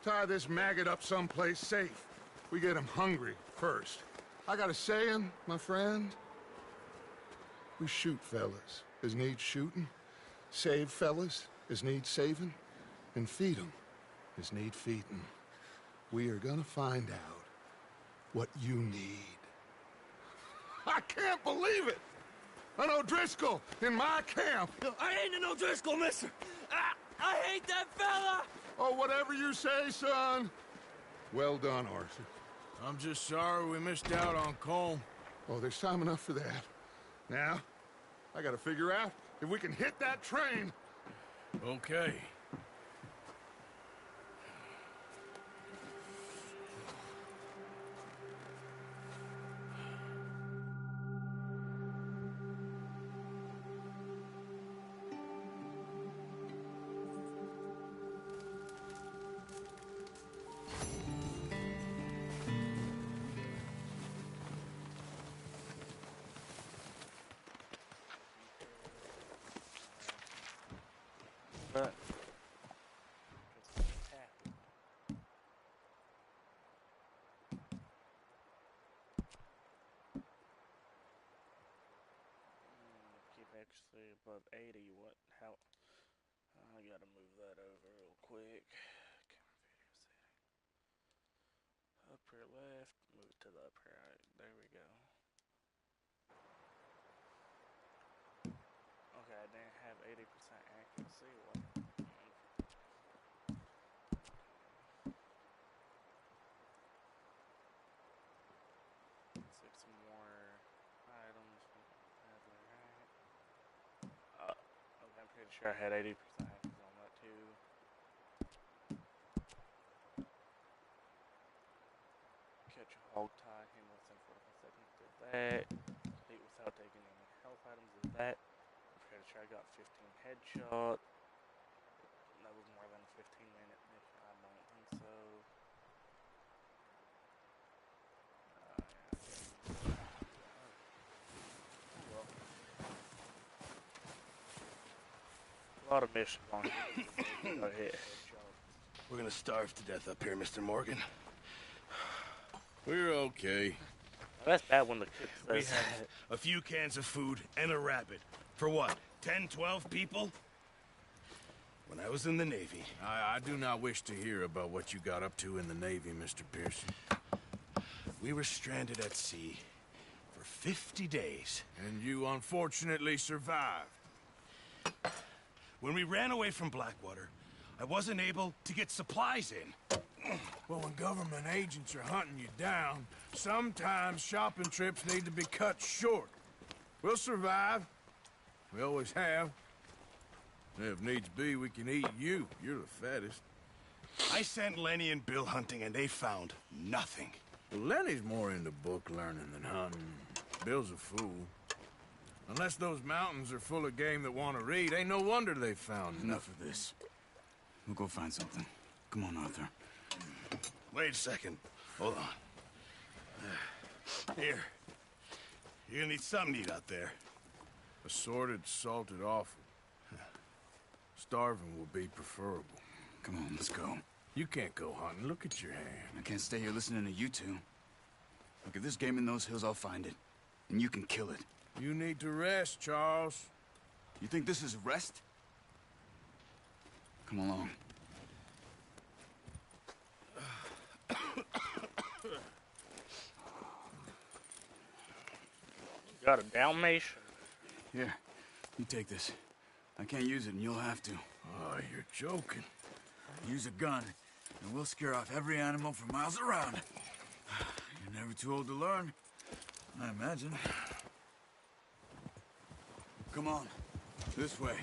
tie this maggot up someplace safe. We get him hungry first. I got a saying, my friend. We shoot fellas as need shooting, save fellas as need saving, and feed 'em as need feeding. We are gonna find out what you need. I can't believe it! An O'Driscoll in my camp! I ain't an O'Driscoll, mister! I hate that fella! Oh, whatever you say, son. Well done, Arthur. I'm just sorry we missed out on Colm. Oh, there's time enough for that. Now, I gotta figure out if we can hit that train. Okay. But keep actually above 80. What? How? I gotta move that over real quick. Upper left, move to the upper right. There we go. Okay, I didn't have 80% accuracy. What? Let's take some more items from Adler, right? Okay, I'm pretty sure I had 80% accuracy on that too. Catch a hog tie, him within 45 seconds, did that. Complete without taking any health items, did that. pretty sure I got 15 headshots. That was more than a 15-minute mission. I don't think so. A lot of missions on here. Go ahead. We're gonna starve to death up here, Mr. Morgan. We're okay. That's bad when the kid says We have a few cans of food and a rabbit. For what, 10, 12 people? When I was in the Navy... I do not wish to hear about what you got up to in the Navy, Mr. Pearson. We were stranded at sea for 50 days. And you unfortunately survived. When we ran away from Blackwater, I wasn't able to get supplies in. Well, when government agents are hunting you down, sometimes shopping trips need to be cut short. We'll survive. We always have. If needs be, we can eat you. You're the fattest. I sent Lenny and Bill hunting, and they found nothing. Well, Lenny's more into book learning than hunting. Bill's a fool. Unless those mountains are full of game that want to read, ain't no wonder they found Enough of this. We'll go find something. Come on, Arthur. Wait a second. Hold on. Here. You're gonna need something to eat out there. Assorted, salted offal. Starving will be preferable. Come on, let's go. You can't go hunting. Look at your hand. I can't stay here listening to you two. Look, if there's game in those hills, I'll find it. And you can kill it. You need to rest, Charles. You think this is rest? Come along. Got a Dalmatian? Here, you take this. I can't use it, and you'll have to. Oh, you're joking. Use a gun, and we'll scare off every animal for miles around. You're never too old to learn, I imagine. Come on, this way.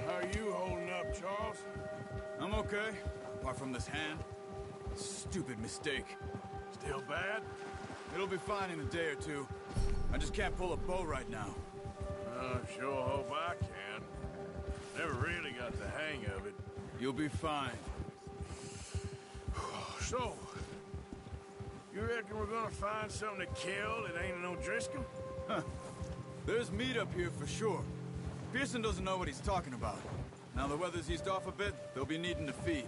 How are you holding up, Charles? I'm okay, apart from this hand. Stupid mistake. Still bad? It'll be fine in a day or two. I just can't pull a bow right now. I sure hope I can. Never really got the hang of it. You'll be fine. So, you reckon we're gonna find something to kill that ain't no Driscoll? Huh. There's meat up here for sure. Pearson doesn't know what he's talking about. Now the weather's eased off a bit, they'll be needing to feed.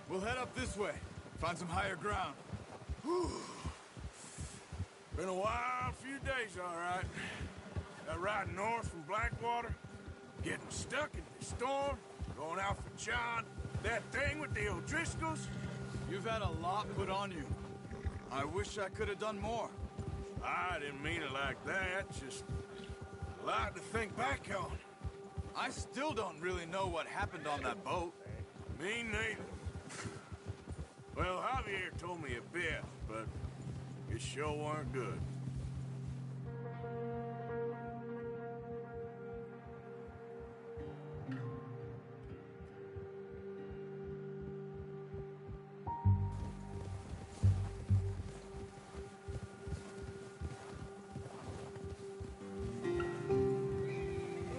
We'll head up this way, find some higher ground. Whew. Been a wild few days, all right. That ride north from Blackwater, getting stuck in the storm, going out for John, that thing with the O'Driscolls. You've had a lot put on you. I wish I could have done more. I didn't mean it like that, just a lot to think back on. I still don't really know what happened on that boat. Me neither. Well, Javier told me a bit, but it sure weren't good.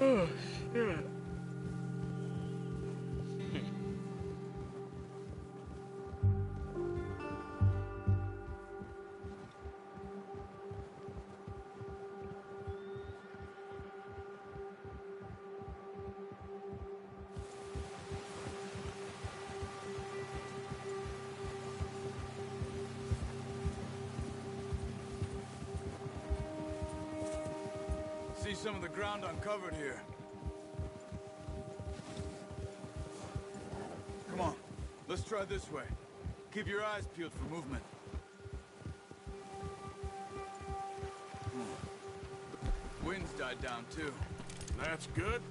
Oh, shit. See some of the ground uncovered here. Come on, let's try this way. Keep your eyes peeled for movement. Wind's died down too. That's good.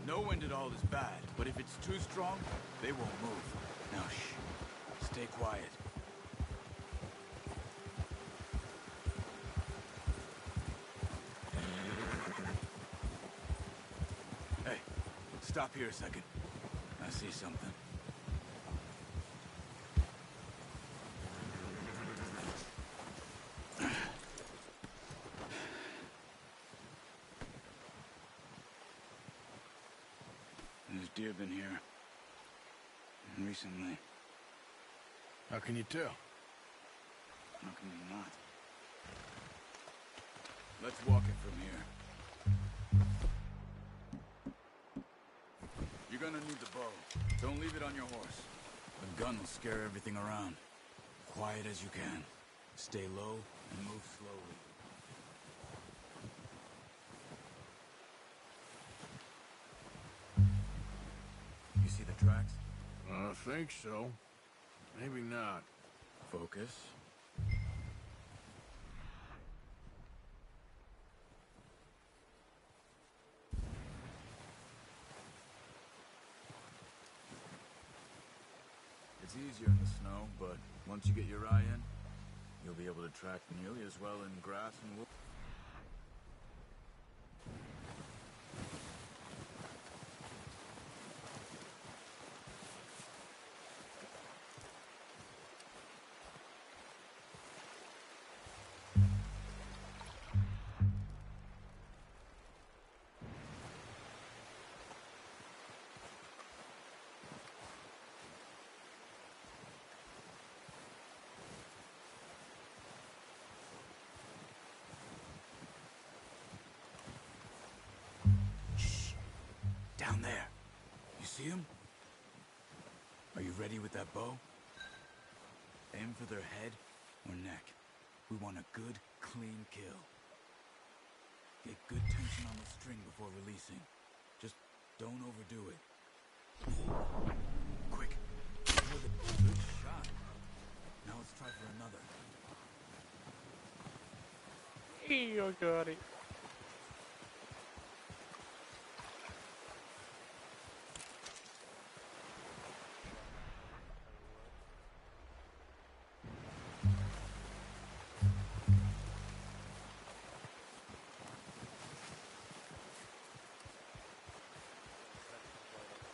No wind at all is bad, but if it's too strong, they won't move. Now shh, stay quiet. Stop here a second. I see something. There's deer been here. Recently. How can you tell? How can you not? Let's walk it from here. You're gonna need the bow. Don't leave it on your horse. The gun will scare everything around. Quiet as you can. Stay low and move slowly. You see the tracks? I think so. Maybe not. Focus. It's easier in the snow, but once you get your eye in, you'll be able to track nearly as well in grass and wood. Down there. You see him? Are you ready with that bow? Aim for their head or neck. We want a good, clean kill. Get good tension on the string before releasing. Just don't overdo it. Quick. Good shot. Now let's try for another. You got it.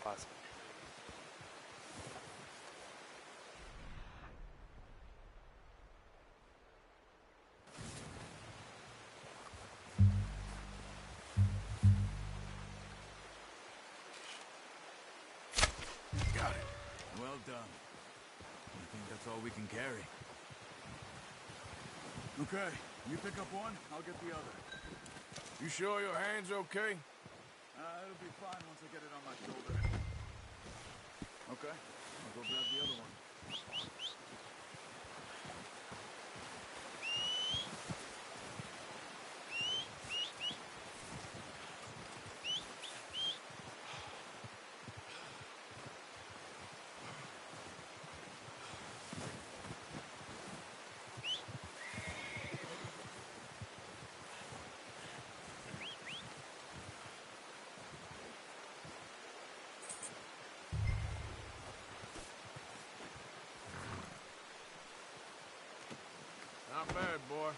Awesome. Got it. Well done. I think that's all we can carry. Okay, you pick up one, I'll get the other. You sure your hand's okay? It'll be fine once I get it on my shoulder. Okay, I'll go grab the other one. Not bad, boy.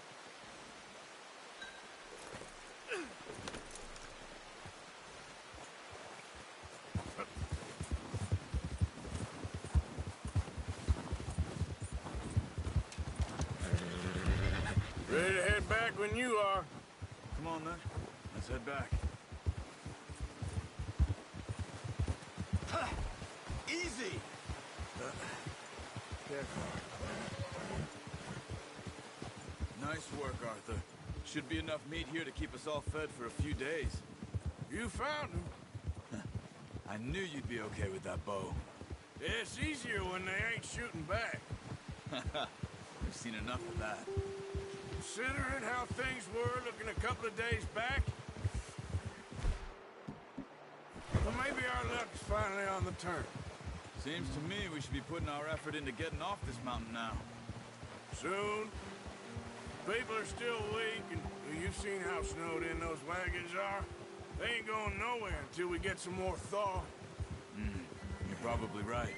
Ready to head back when you are. Come on, then. Let's head back. Easy! Careful. Nice work, Arthur. Should be enough meat here to keep us all fed for a few days. You found him. I knew you'd be okay with that bow. Yeah, it's easier when they ain't shooting back. We've seen enough of that. Considering how things were looking a couple of days back, well, maybe our luck's finally on the turn. Seems to me we should be putting our effort into getting off this mountain now. Soon. People are still weak, and you've seen how snowed in those wagons are. They ain't going nowhere until we get some more thaw. You're probably right.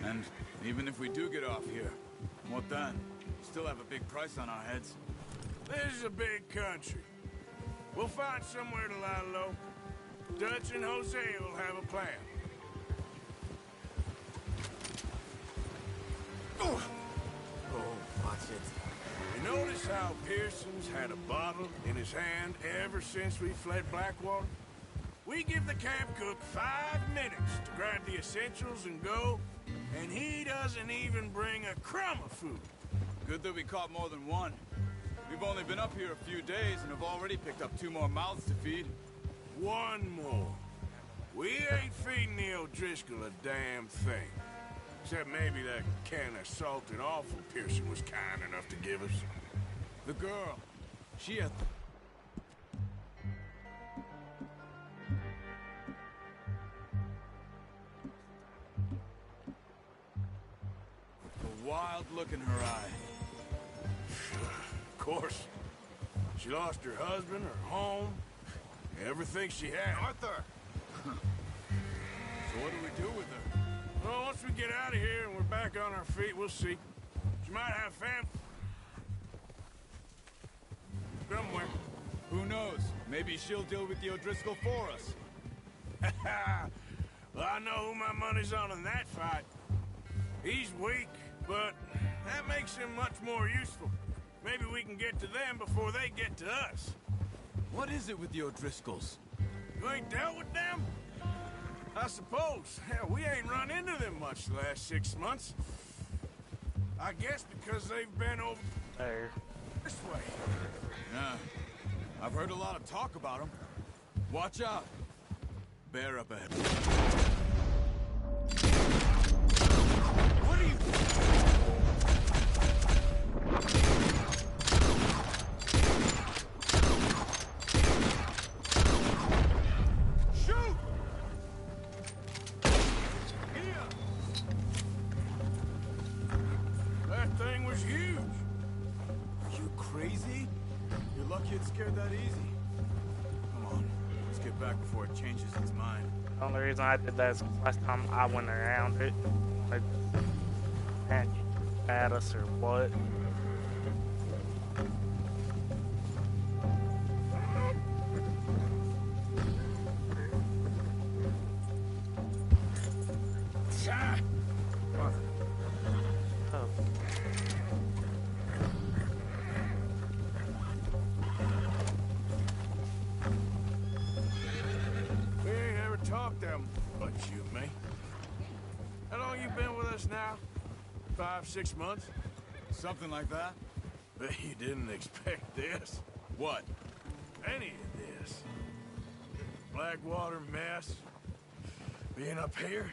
And even if we do get off here, what then? Still have a big price on our heads. This is a big country. We'll find somewhere to lie low. Dutch and Jose will have a plan. Oh, watch it. You notice how Pearson's had a bottle in his hand ever since we fled Blackwater? We give the camp cook 5 minutes to grab the essentials and go, and he doesn't even bring a crumb of food. Good that we caught more than one. We've only been up here a few days and have already picked up 2 more mouths to feed. 1 more. We ain't feeding the O'Driscoll a damn thing. Except maybe that can of salted offal Pearson was kind enough to give us. The girl. She had... a wild look in her eye. Of course. She lost her husband, her home, everything she had. Arthur! So what do we do with her? Well, once we get out of here and we're back on our feet, we'll see. She might have family. Somewhere. Who knows? Maybe she'll deal with the O'Driscoll for us. Well, I know who my money's on in that fight. He's weak, but that makes him much more useful. Maybe we can get to them before they get to us. What is it with the O'Driscolls? You ain't dealt with them? I suppose. Hell, we ain't run into them much the last 6 months. I guess because they've been over there. This way. Yeah. I've heard a lot of talk about them. Watch out. Bear up ahead. What are you... It scared that easy. Come on, let's get back before it changes its mind. The only reason I did that is because last time I went around it, they had at us or what. Now? 5, 6 months? Something like that? Bet you didn't expect this. What? Any of this. Blackwater mess. Being up here?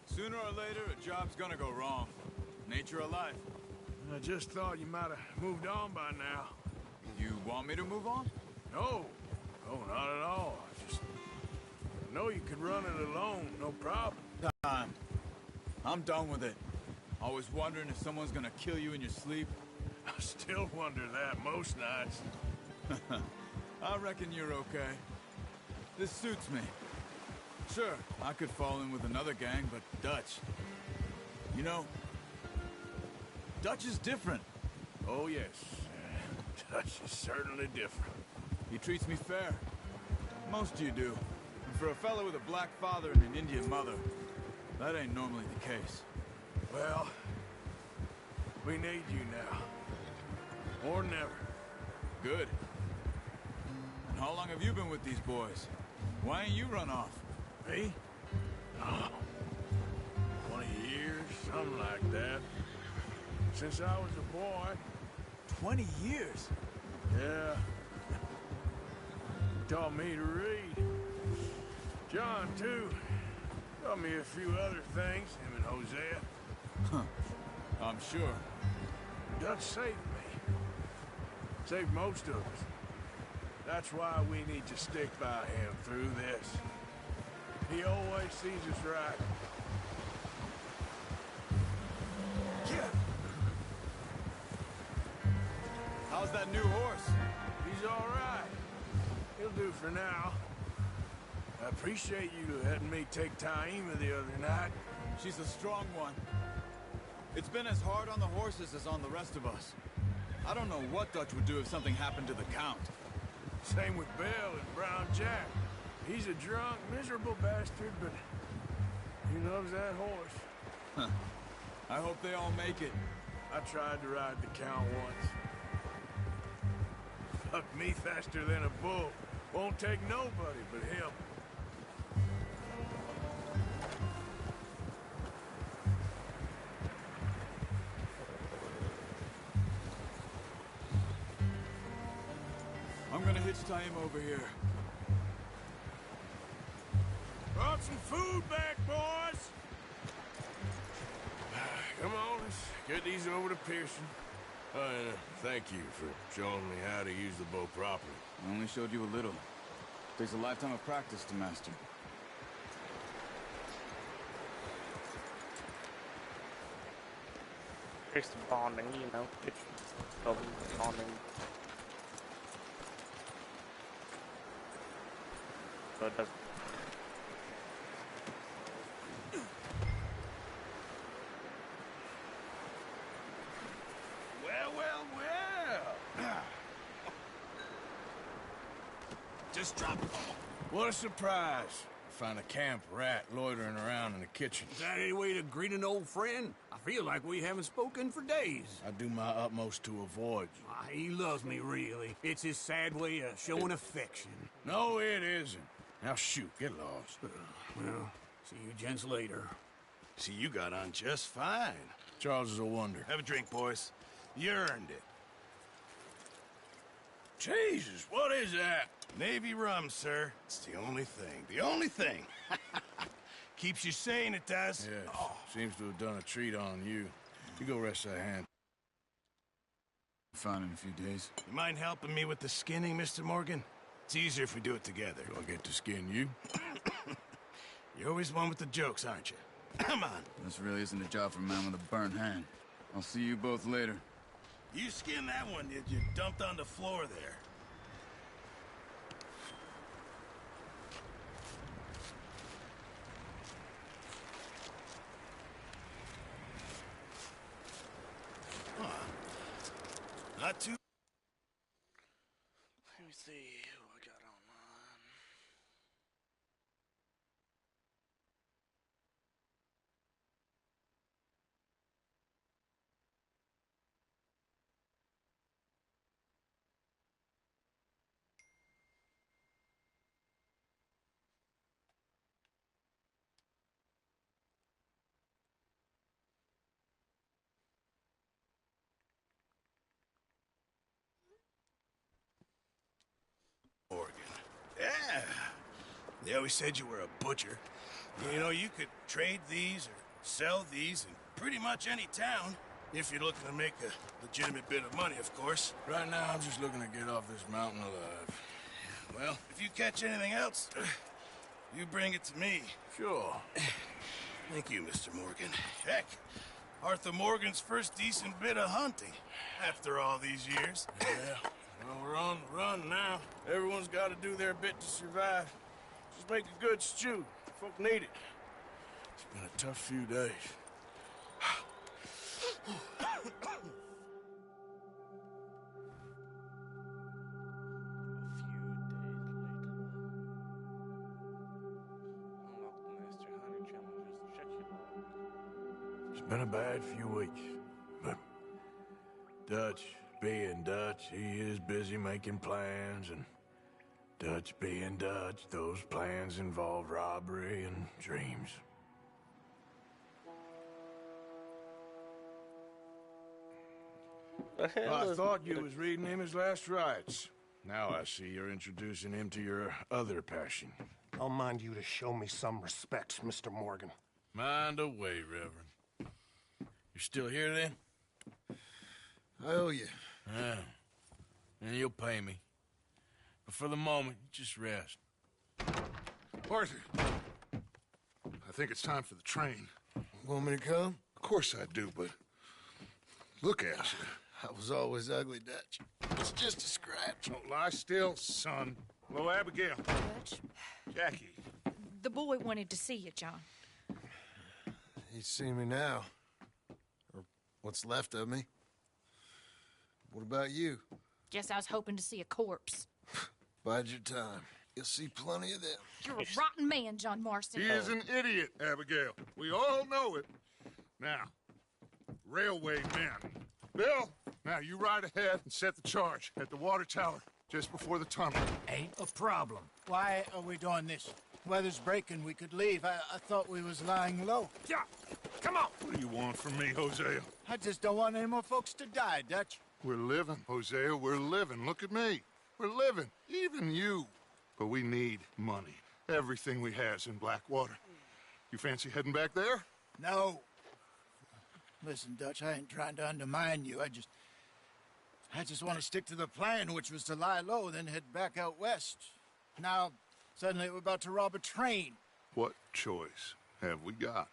Sooner or later, a job's gonna go wrong. Nature of life. I just thought you might have moved on by now. You want me to move on? No. No, not at all. I just know you could run it alone, no problem. I'm done with it. Always wondering if someone's gonna kill you in your sleep. I still wonder that most nights. I reckon you're okay. This suits me. Sure, I could fall in with another gang, but Dutch... You know, Dutch is different. Oh, yes. Dutch is certainly different. He treats me fair. Most of you do. And for a fellow with a black father and an Indian mother, that ain't normally the case. Well, we need you now. More than ever. Good. And how long have you been with these boys? Why ain't you run off? Me? Oh, 20 years, something like that. Since I was a boy. 20 years? Yeah. He taught me to read. John, too. Taught me a few other things, him and Hosea. Huh. I'm sure. Dutch saved me. Saved most of us. That's why we need to stick by him through this. He always sees us right. Yeah. How's that new horse? He's all right. He'll do for now. I appreciate you letting me take Taima the other night. She's a strong one. It's been as hard on the horses as on the rest of us. I don't know what Dutch would do if something happened to the Count. Same with Bill and Brown Jack. He's a drunk, miserable bastard, but he loves that horse. Huh. I hope they all make it. I tried to ride the Count once. Fuck me faster than a bull. Won't take nobody but him. I'm gonna hitch tie him over here. Brought some food back, boys! Come on, let's get these over to Pearson. And thank you for showing me how to use the bow properly. I only showed you a little. Takes a lifetime of practice to master. There's some bonding, you know. It's called bonding. So it doesn't. Well. Just drop it. What a surprise. Find a camp rat loitering around in the kitchen. Is that any way to greet an old friend? I feel like we haven't spoken for days. I do my utmost to avoid you. He loves me, really. It's his sad way of showing affection. No, it isn't. Now shoot, get lost. Well, see you gents later. See, you got on just fine. Charles is a wonder. Have a drink, boys. You earned it. Jesus, what is that? Navy rum, sir. It's the only thing. The only thing. Keeps you sane, it does. Yes. Seems to have done a treat on you. You go rest that hand. Fine in a few days. You mind helping me with the skinning, Mr. Morgan? It's easier if we do it together. Do I get to skin you? You're always one with the jokes, aren't you? Come on. This really isn't a job for a man with a burnt hand. I'll see you both later. You skinned that one, did you? Dumped on the floor there. Not too. Let me see who I got online. Morgan. Yeah. They always said you were a butcher. You know, you could trade these or sell these in pretty much any town. If you're looking to make a legitimate bit of money, of course. Right now, I'm just looking to get off this mountain alive. Well, if you catch anything else, you bring it to me. Sure. Thank you, Mr. Morgan. Heck, Arthur Morgan's first decent bit of hunting after all these years. Yeah. Well, we're on the run now. Everyone's got to do their bit to survive. Just make a good stew. Folk need it. It's been a tough few days. It's been a bad few weeks, but Dutch being Dutch, he is busy making plans, and Dutch being Dutch, those plans involve robbery and dreams. Well, I thought you was reading him his last rites. Now I see you're introducing him to your other passion. I'll mind you to show me some respect, Mr. Morgan. Mind away, Reverend. You're still here, then? I owe you. Yeah. And you'll pay me. But for the moment, just rest. Arthur, I think it's time for the train. Want me to come? Of course I do, but look at you. I was always ugly, Dutch. It's just a scratch. Don't lie still, son. Hello, Abigail. Dutch, Jackie. the boy wanted to see you, John. He's seen me now. Or what's left of me. What about you? Guess I was hoping to see a corpse. Bide your time. You'll see plenty of them. You're a rotten man, John Marston. He is an idiot, Abigail. We all know it. Now, railway men. Bill, now you ride ahead and set the charge at the water tower just before the tunnel. Ain't a problem. Why are we doing this? Weather's breaking. We could leave. I thought we was lying low. Yeah, come on. What do you want from me, Hosea? I just don't want any more folks to die, Dutch. We're living, Hosea. We're living. Look at me. We're living. Even you. But we need money. Everything we has in Blackwater. You fancy heading back there? No. Listen, Dutch, I ain't trying to undermine you. I just want to stick to the plan, which was to lie low, then head back out west. Now, suddenly we're about to rob a train. What choice have we got?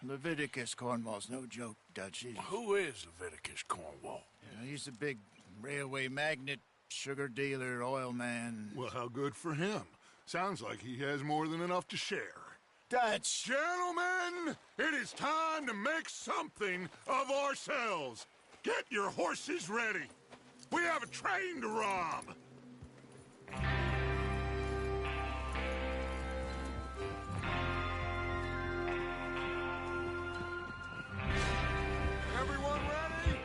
Leviticus Cornwall's no joke, Dutch. Who is Leviticus Cornwall? He's a big railway magnate, sugar dealer, oil man. Well, how good for him. Sounds like he has more than enough to share. Dutch! Gentlemen, it is time to make something of ourselves. Get your horses ready. We have a train to rob. Everyone ready?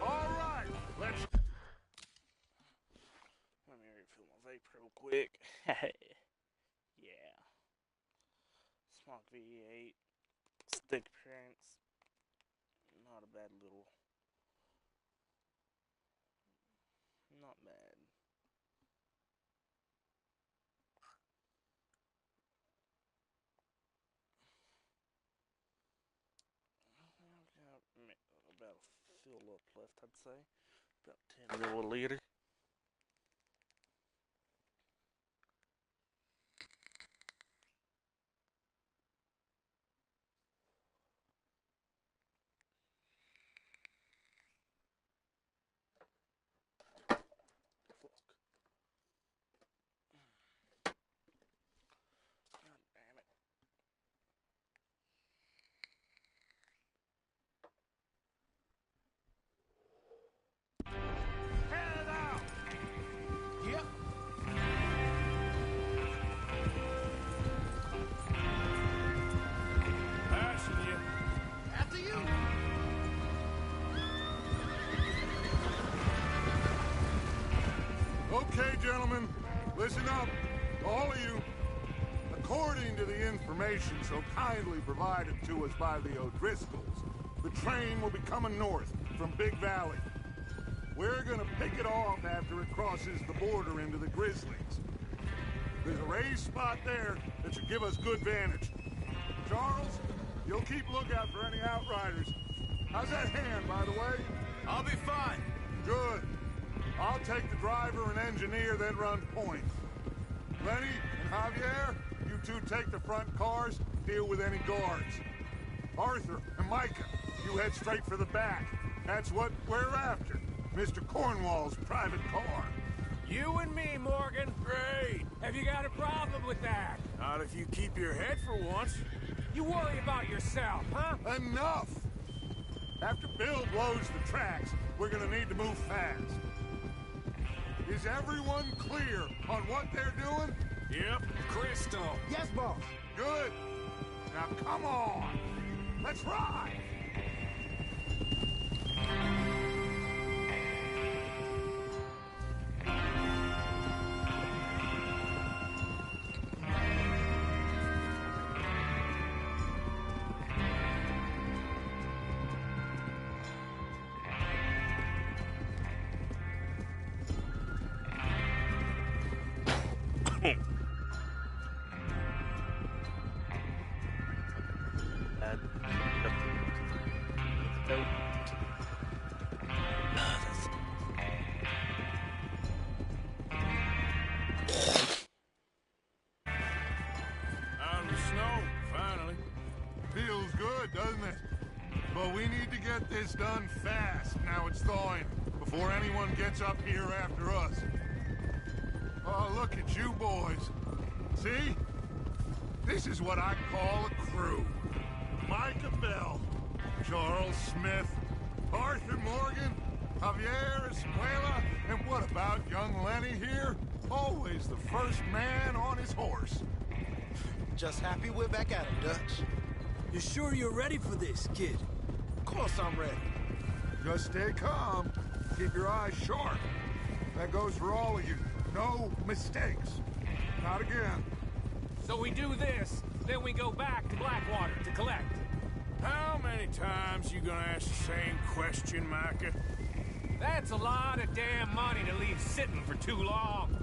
All right, let's... Let me refill my vape real quick. Yeah. Smoke V8. Stick prints. Not a bad little... Not bad. I've got about a fill up left, I'd say. About 10 milliliter. Okay, gentlemen, listen up, all of you. According to the information so kindly provided to us by the O'Driscolls, the train will be coming north from Big Valley. We're gonna pick it off after it crosses the border into the Grizzlies. There's a raised spot there that should give us good vantage. Charles, you'll keep lookout for any outriders. How's that hand, by the way? I'll be fine. Good. I'll take the driver and engineer, then run point. Lenny and Javier, you two take the front cars, deal with any guards. Arthur and Micah, you head straight for the back. That's what we're after. Mr. Cornwall's private car. You and me, Morgan. Great. Have you got a problem with that? Not if you keep your head for once. You worry about yourself, huh? Enough! After Bill blows the tracks, we're gonna need to move fast. Is everyone clear on what they're doing? Yep. Crystal. Yes, boss. Good. Now come on. Let's ride. Out of the snow, finally. Feels good, doesn't it? But we need to get this done fast. Now it's thawing, before anyone gets up here after us. Oh, look at you boys. See? This is what I call a crew. Micah Bell, Charles Smith, Arthur Morgan, Javier, Escuela, and what about young Lenny here? Always the first man on his horse. Just happy we're back at him, Dutch. You sure you're ready for this, kid? Of course I'm ready. Just stay calm. Keep your eyes sharp. That goes for all of you. No mistakes. Not again. So we do this, then we go back to Blackwater to collect. How many times you gonna ask the same question, Micah? That's a lot of damn money to leave sitting for too long.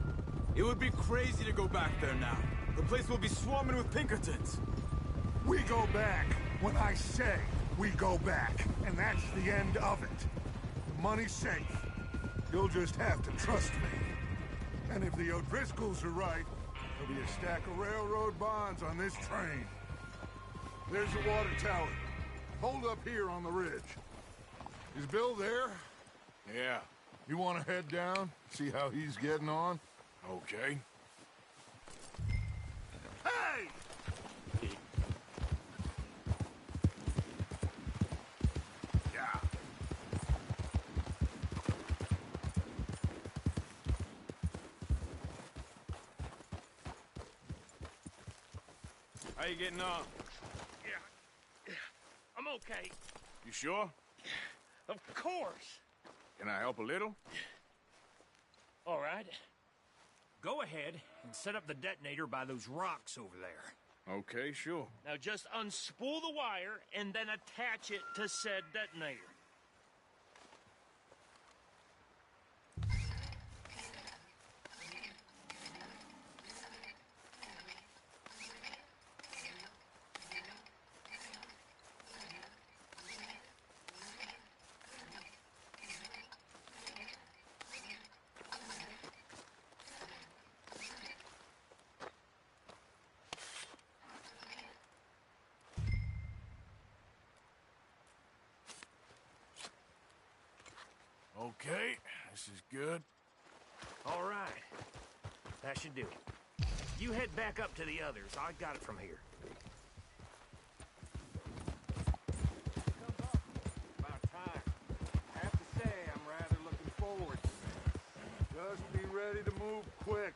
It would be crazy to go back there now. The place will be swarming with Pinkertons. We go back when I say we go back, and that's the end of it. The money's safe. You'll just have to trust me. And if the O'Driscolls are right, there'll be a stack of railroad bonds on this train. There's the water tower. Hold up here on the ridge. Is Bill there? Yeah. You want to head down, see how he's getting on? Okay. Hey! Yeah. How you getting on? Yeah. I'm okay. You sure? Of course. Can I help a little? All right. Go ahead and set up the detonator by those rocks over there. Okay, sure. Now just unspool the wire and then attach it to said detonator. Okay, this is good. All right. That should do it. You head back up to the others. I got it from here. About time. I have to say, I'm rather looking forward to this. Just be ready to move quick.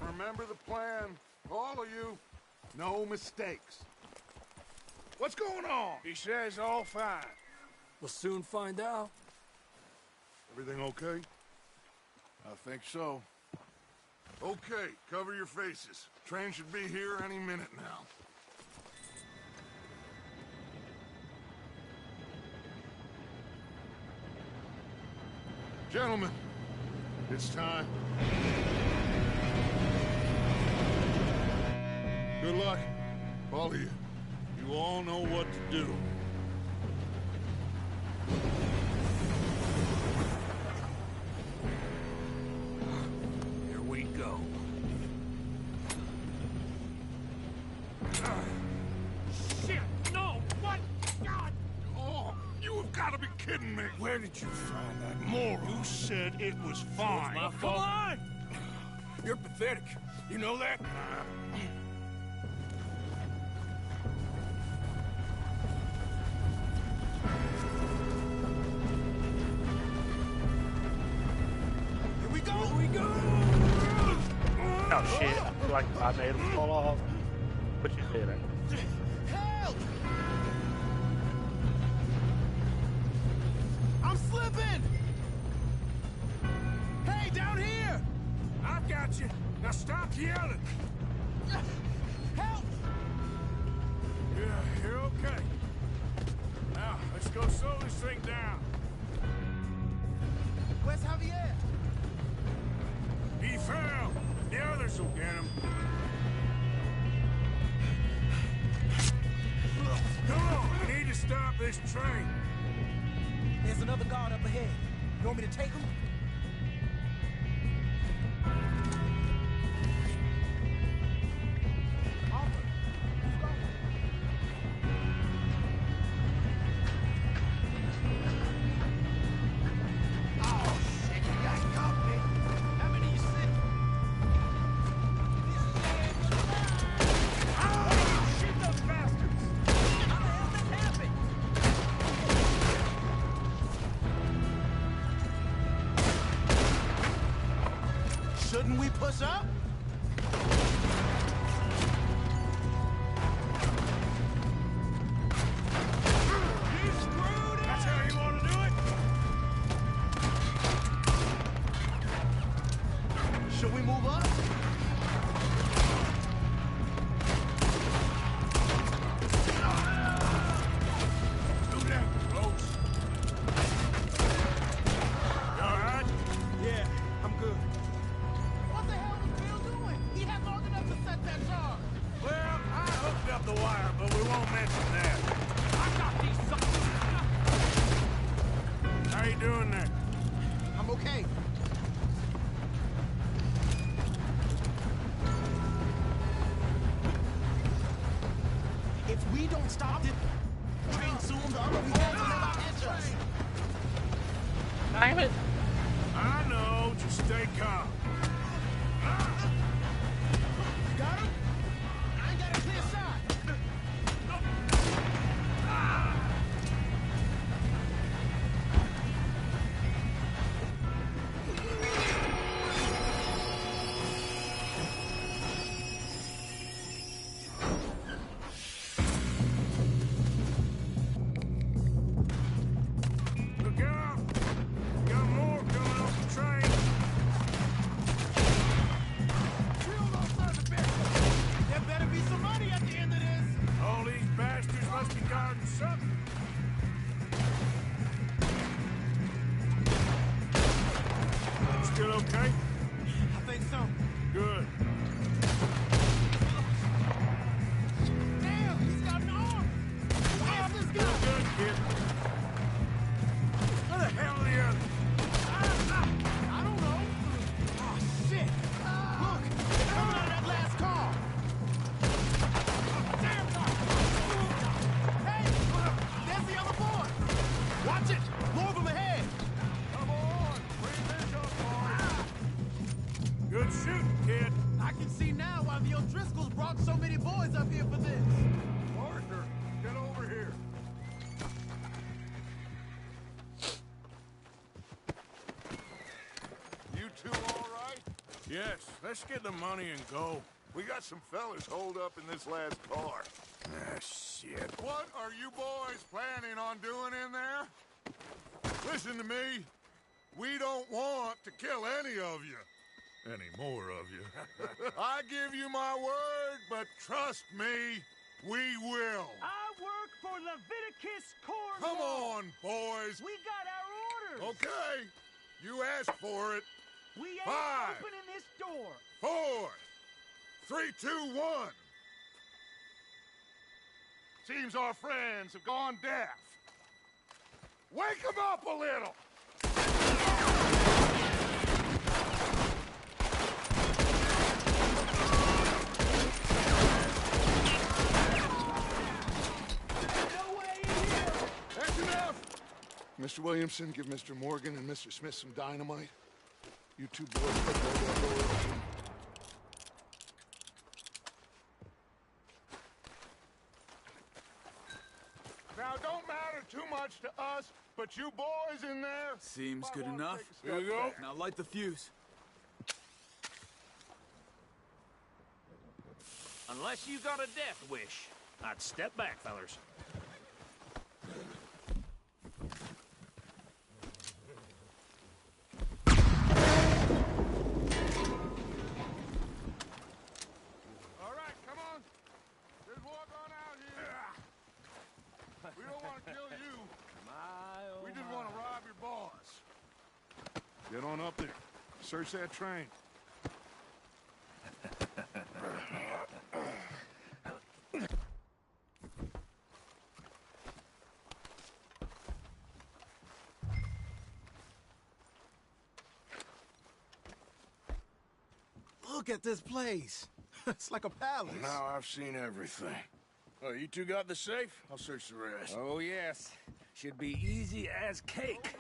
Remember the plan, all of you. No mistakes. What's going on? He says all fine. We'll soon find out. Everything okay? I think so. Okay, cover your faces. Train should be here any minute now. Gentlemen, it's time. Good luck, all of you. You all know what to do. Here we go. Shit! No! What? God! Oh, you have got to be kidding me. Where did you find that moron? You said it was fine. My fault. Come on! You're pathetic. You know that? Oh shit, I feel like I made him fall off. But you didn't. Help! I'm slipping! Hey, down here! I've got you. Now stop yelling. Help! Yeah, you're okay. Now, let's go slow this thing down. Where's Javier? He fell. The others will get him. Come on, we need to stop this train. There's another guard up ahead. You want me to take him? Shouldn't we push up? That's how you want to do it? Should we move up? Move down close. You all right? Yeah, I'm good. What the hell was Bill doing? He had long enough to set that charge. Well, I hooked up the wire, but we won't mention that. I got these suckers. How you doing there? I'm okay. If we don't stop it, train soon, the other people will never catch us. Damn it. I know, just stay calm. Got him? I ain't got a clear shot. Look out! Got more coming off the train. Kill those sons of bitches. There better be some money at the end of this. All these bastards must be guarding something. Still okay? I think so. Good. Damn, he's got an arm. Where's this guy? Good, kid. Where the hell are the others? I don't know. Oh, shit. Look, they're coming out of that last car. Damn car. Hey, there's the other boy. Watch it. More of them ahead. Come on. Bring this up, boys. Good shooting, kid. I can see now why the O'Driscolls brought so many boys up here for this. Arthur, get over here. You two all right? Yes, let's get the money and go. We got some fellas holed up in this last car. Ah, shit. What are you boys planning on doing in there? Listen to me. We don't want to kill any of you. Any more of you. I give you my word, but trust me, we will. I work for Leviticus Come on, boys. We got our orders. Okay. You asked for it. We ain't 5, opening this door. 4, 3, 2, 1. Seems our friends have gone deaf. Wake them up a little. That's enough. Mr. Williamson, give Mr. Morgan and Mr. Smith some dynamite. You two boys put that door open. Now, don't matter too much to us, but you boys in there... Seems good enough. Here you go. Now light the fuse. Unless you got a death wish, I'd step back, fellers. All right, come on. Just walk on out here. We don't want to kill you. We just want to rob your boss. Get on up there. Search that train. Look at this place. It's like a palace. Now I've seen everything. Oh, you two got the safe? I'll search the rest. Oh, yes. Should be easy as cake.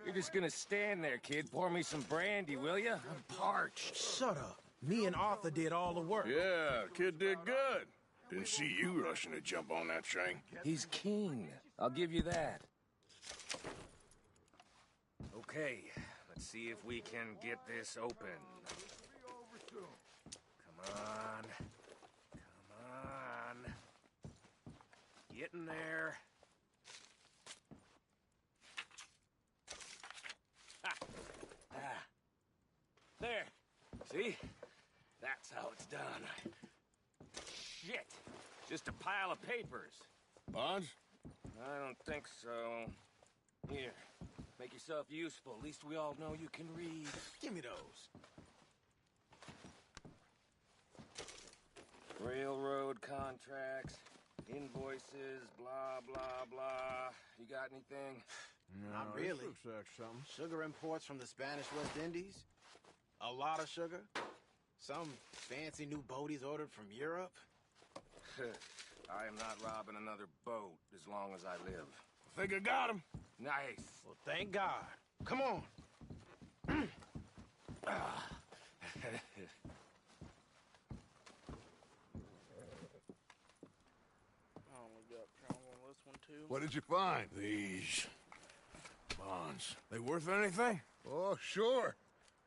You're just gonna stand there, kid. Pour me some brandy, will you? I'm parched. Shut up. Me and Arthur did all the work. Yeah, kid did good. Didn't see you rushing to jump on that train. He's king. I'll give you that. Okay, Let's see if we can get this open. Come on. Come on. Get in there. Ha! Ah. There. See? That's how it's done. Shit. Just a pile of papers. Bonds? I don't think so. Here. Make yourself useful. At least we all know you can read. Give me those. Railroad contracts, invoices, blah, blah, blah. You got anything? No, Not this really. looks like something. Sugar imports from the Spanish West Indies. A lot of sugar. Some fancy new boat he's ordered from Europe. I am not robbing another boat as long as I live. Think I got him. Nice. Well, thank God. Come on. I only got trouble on this one too. What did you find? These bonds. They worth anything? Oh, sure.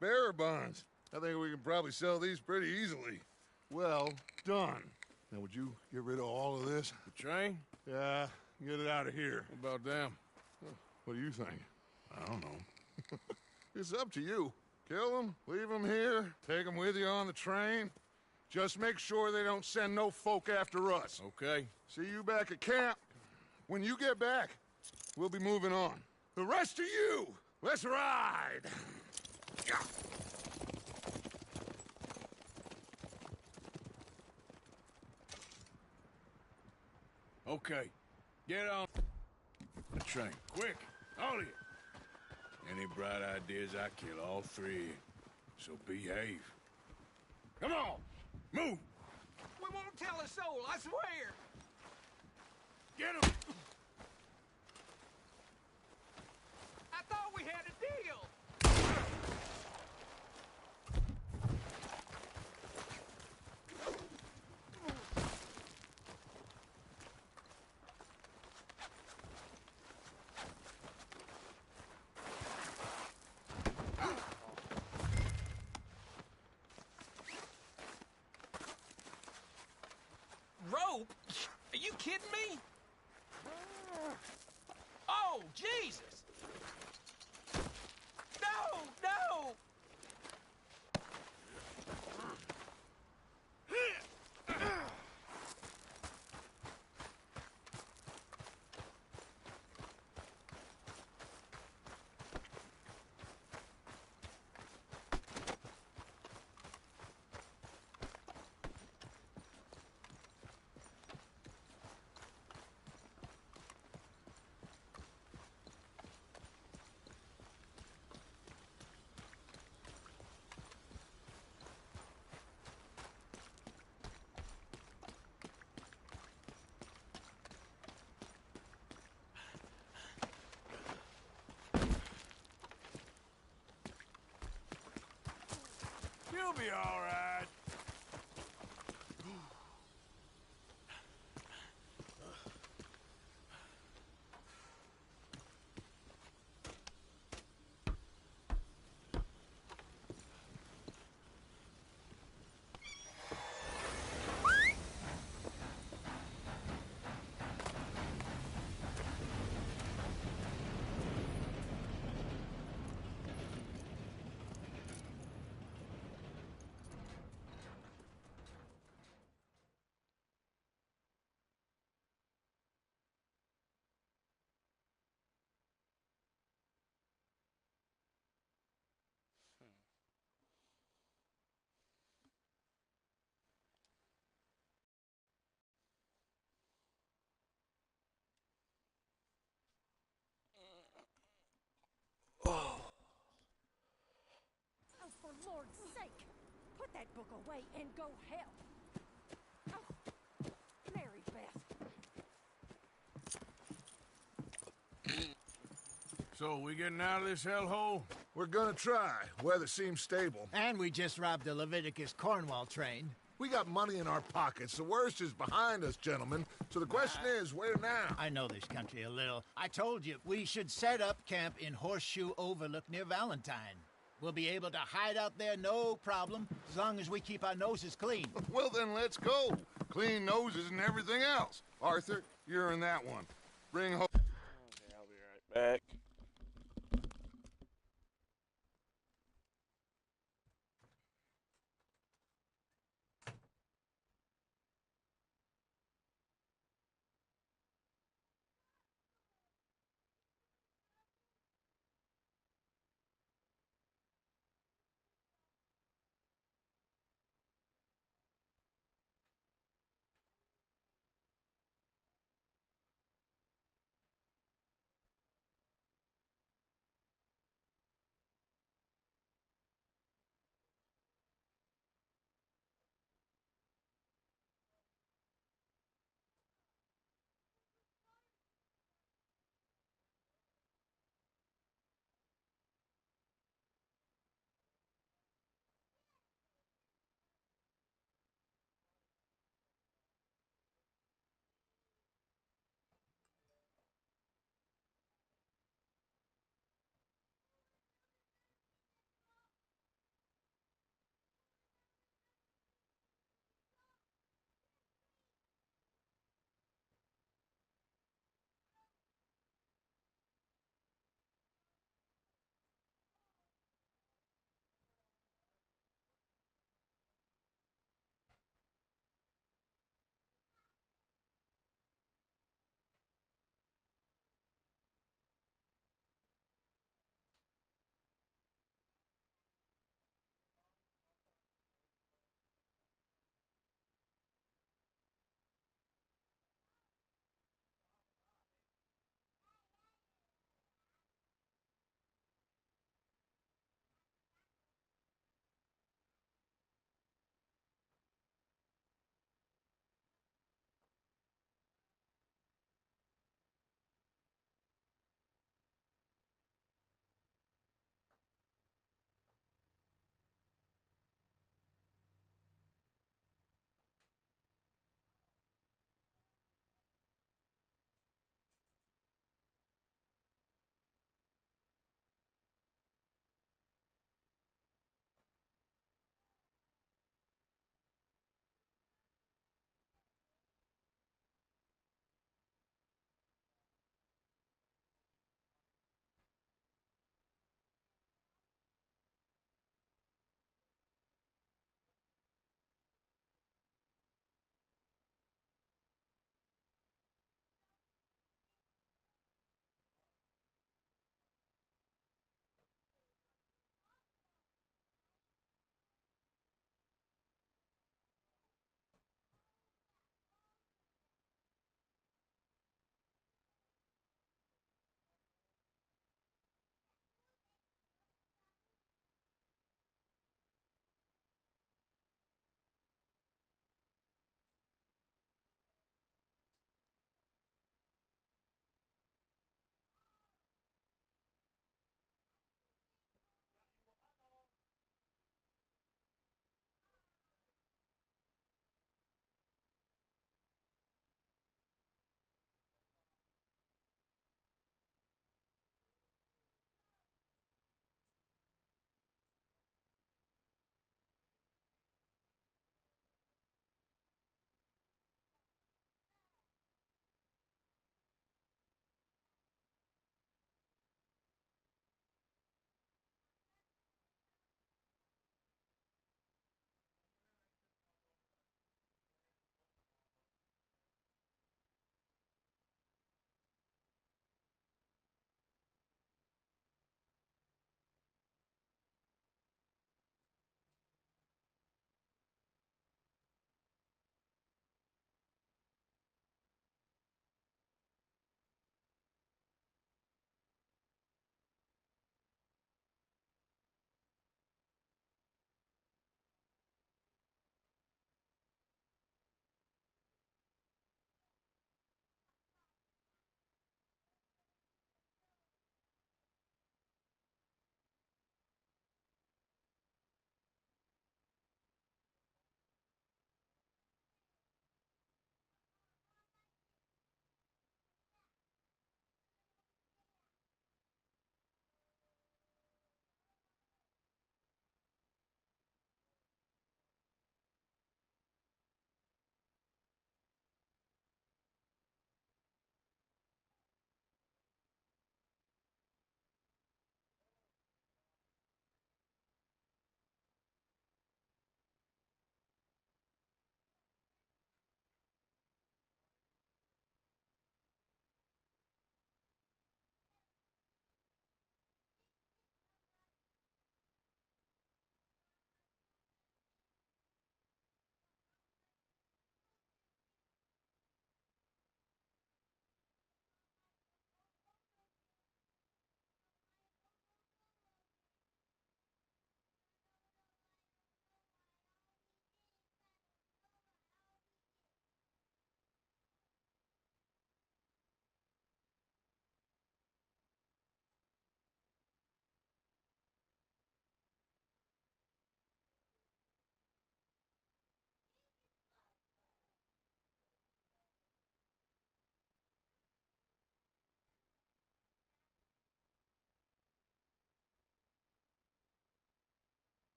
Bearer bonds. I think we can probably sell these pretty easily. Well done. Now, would you get rid of all of this? The train? Yeah, get it out of here. What about them? What do you think? I don't know. It's up to you. Kill them, leave them here, take them with you on the train. Just make sure they don't send no folk after us. Okay. See you back at camp. When you get back, we'll be moving on. The rest of you, let's ride! Okay. Get on the train. Quick. All of you. Any bright ideas, I kill all three. So behave. Come on. Move. We won't tell a soul, I swear! Get him. I thought we had a deal! Rope? Are you kidding me? Oh, Jesus! No, no! You'll be all right. Oh, for Lord's sake, put that book away and go help. Oh, Mary Beth. So, we getting out of this hellhole? We're gonna try. Weather seems stable. And we just robbed the Leviticus Cornwall train. We got money in our pockets. The worst is behind us, gentlemen. So the question is, where now? I know this country a little. I told you, we should set up camp in Horseshoe Overlook near Valentine. We'll be able to hide out there no problem, as long as we keep our noses clean. Well, then let's go. Clean noses and everything else. Arthur, you're in that one. Bring home. Okay, I'll be right back.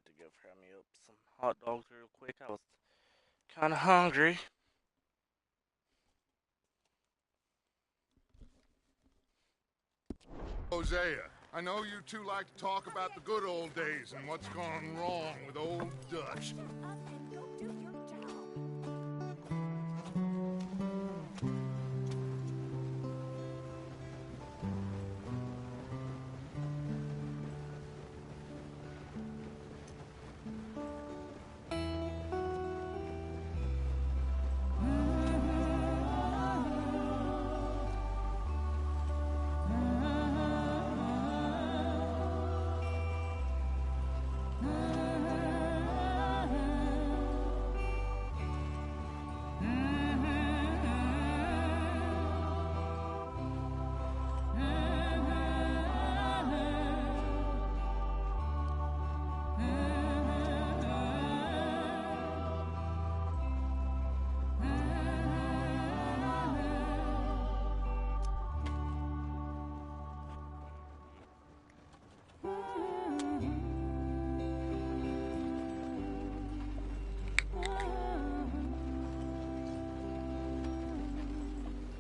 had to go fry me up some hot dogs real quick. I was kind of hungry. Hosea, I know you two like to talk about the good old days and what's gone wrong with old Dutch.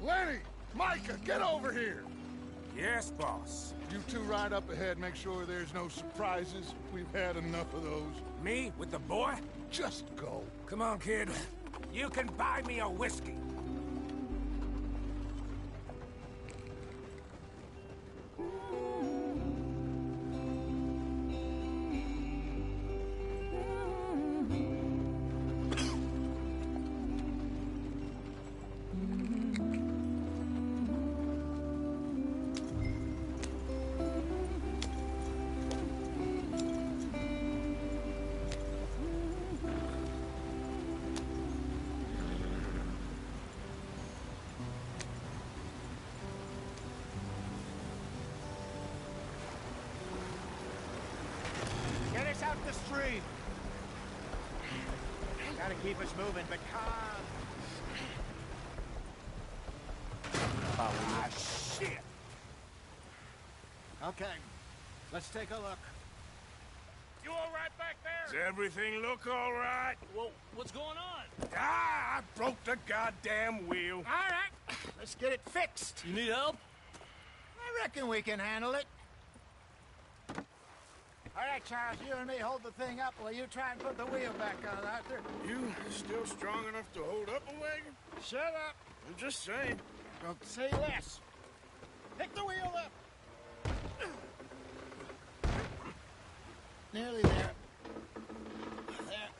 Lenny! Micah, get over here! Yes, boss. You two ride up ahead, make sure there's no surprises. We've had enough of those. Me? With the boy? Just go. Come on, kid. You can buy me a whiskey. Get us out the stream. Gotta keep us moving, but calm. Ah, shit. Okay, let's take a look. You all right back there? Does everything look all right? Well, what's going on? Ah, I broke the goddamn wheel. All right, let's get it fixed. You need help? I reckon we can handle it. All right, Charles, you and me hold the thing up while you try and put the wheel back on, Arthur. You still strong enough to hold up a wagon? Shut up. I'm just saying. Don't say less. Pick the wheel up. Nearly there. There.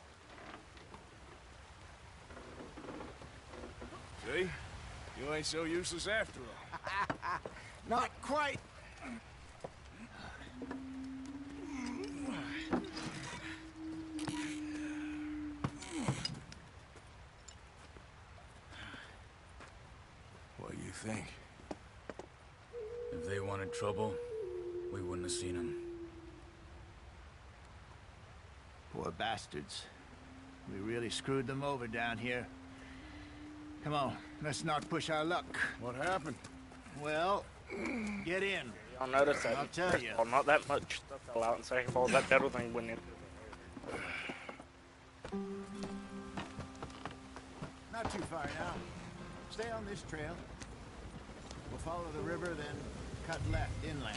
See? You ain't so useless after all. Not quite. What do you think? If they wanted trouble, we wouldn't have seen them. Poor bastards. We really screwed them over down here. Come on, let's not push our luck. What happened? Well, get in. Y'all notice that? I'll tell First you. of all, not that much stuff fell out, and second of all, that everything went into Not too far now. Stay on this trail. We'll follow the river, then cut left inland.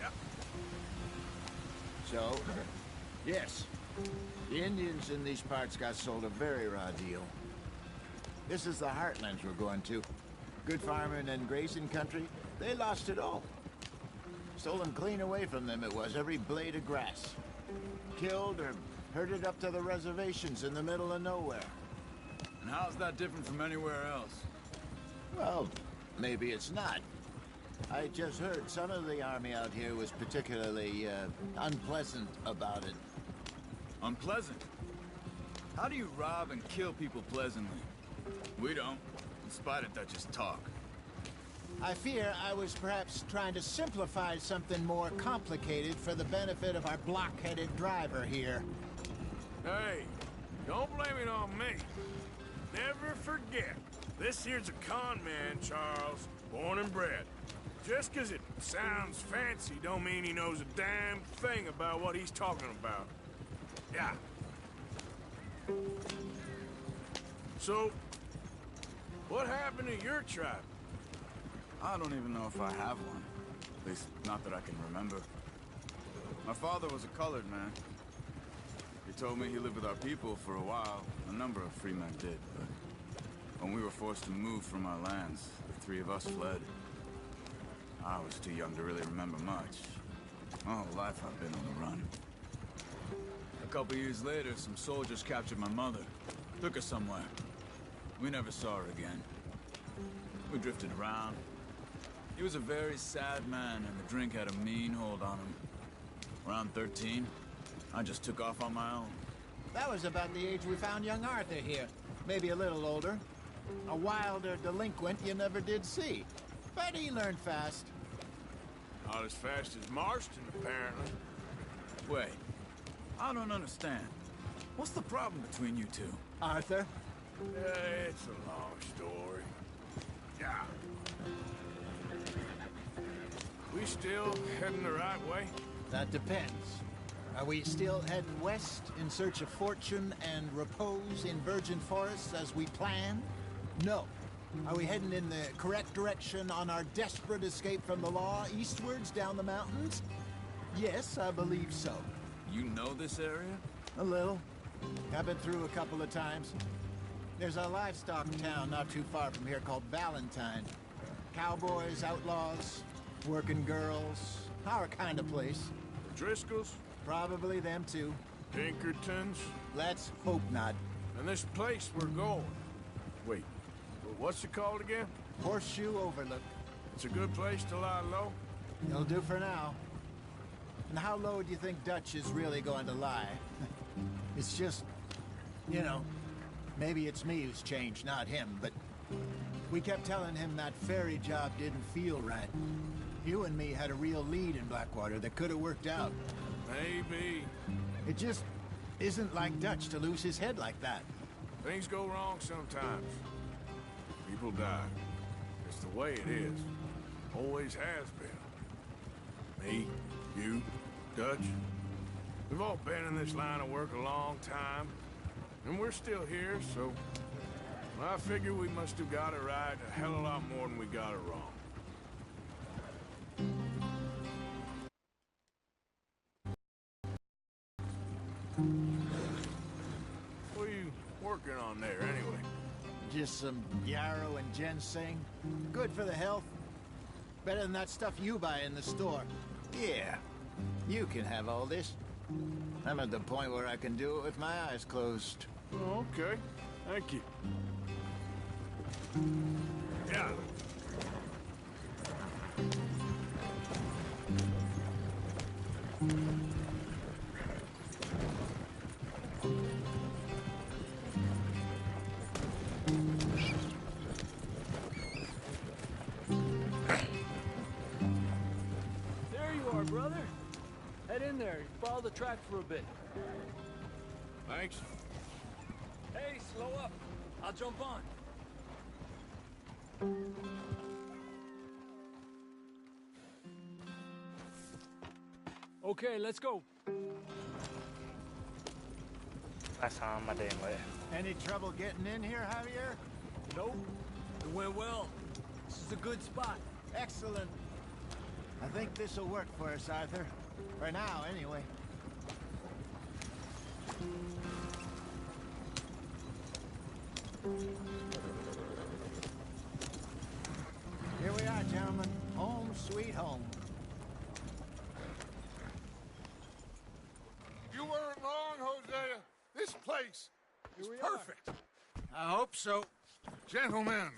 Yep. So, yes, the Indians in these parts got sold a very raw deal. This is the heartlands we're going to. Good farming and grazing country, they lost it all. Stolen clean away from them it was, every blade of grass. Killed or herded up to the reservations in the middle of nowhere. And how's that different from anywhere else? Well, maybe it's not. I just heard some of the army out here was particularly unpleasant about it. Unpleasant? How do you rob and kill people pleasantly? We don't, in spite of Dutch's talk. I fear I was perhaps trying to simplify something more complicated for the benefit of our block-headed driver here. Hey, don't blame it on me. Never forget, this here's a con man, Charles, born and bred. Just 'cause it sounds fancy don't mean he knows a damn thing about what he's talking about. Yeah. So, what happened to your tribe? I don't even know if I have one. At least, not that I can remember. My father was a colored man. He told me he lived with our people for a while. A number of free men did, but when we were forced to move from our lands, the three of us fled. I was too young to really remember much. My whole life I've been on the run. A couple years later, some soldiers captured my mother. Took her somewhere. We never saw her again. We drifted around. He was a very sad man, and the drink had a mean hold on him. Around 13, I just took off on my own. That was about the age we found young Arthur here. Maybe a little older. A wilder delinquent you never did see. But he learned fast. Not as fast as Marston, apparently. Wait, I don't understand. What's the problem between you two? Arthur? It's a long story. Yeah. We still heading the right way? That depends. Are we still heading west in search of fortune and repose in virgin forests as we planned? No. Are we heading in the correct direction on our desperate escape from the law eastwards down the mountains? Yes, I believe so. You know this area? A little. I've been through a couple of times. There's a livestock town not too far from here called Valentine. Cowboys, outlaws, working girls, our kind of place. Driscolls? Probably them too. Pinkertons? Let's hope not. And this place we're going. Wait, what's it called again? Horseshoe Overlook. It's a good place to lie low? It'll do for now. And how low do you think Dutch is really going to lie? It's just, you know, maybe it's me who's changed, not him, but we kept telling him that ferry job didn't feel right. You and me had a real lead in Blackwater that could have worked out. Maybe. It just isn't like Dutch to lose his head like that. Things go wrong sometimes. People die. It's the way it is. Always has been. Me, you, Dutch. We've all been in this line of work a long time. And we're still here, so I figure we must have got it right a hell of a lot more than we got it wrong. What are you working on there, anyway? Just some yarrow and ginseng. Good for the health. Better than that stuff you buy in the store. Yeah, you can have all this. I'm at the point where I can do it with my eyes closed. Oh, okay. Thank you. Yeah. There you are, brother. Head in there. Follow the track for a bit. Thanks. Hey, slow up. I'll jump on. Okay, let's go. Last time I didn't let. Any trouble getting in here, Javier? Nope. It went well. This is a good spot. Excellent. I think this'll work for us, Arthur. For now, anyway. Here we are, gentlemen. Home sweet home. You weren't wrong, Hosea. This place is perfect. I hope so. Gentlemen,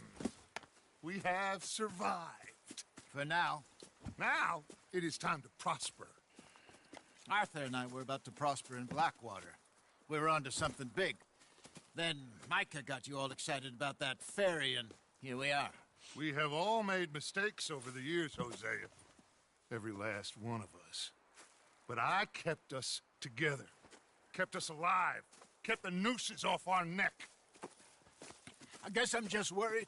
we have survived. For now. Now, it is time to prosper. Arthur and I were about to prosper in Blackwater. We were onto something big. Then Micah got you all excited about that ferry, and here we are. We have all made mistakes over the years, Hosea. Every last one of us. But I kept us together. Kept us alive. Kept the nooses off our neck. I guess I'm just worried.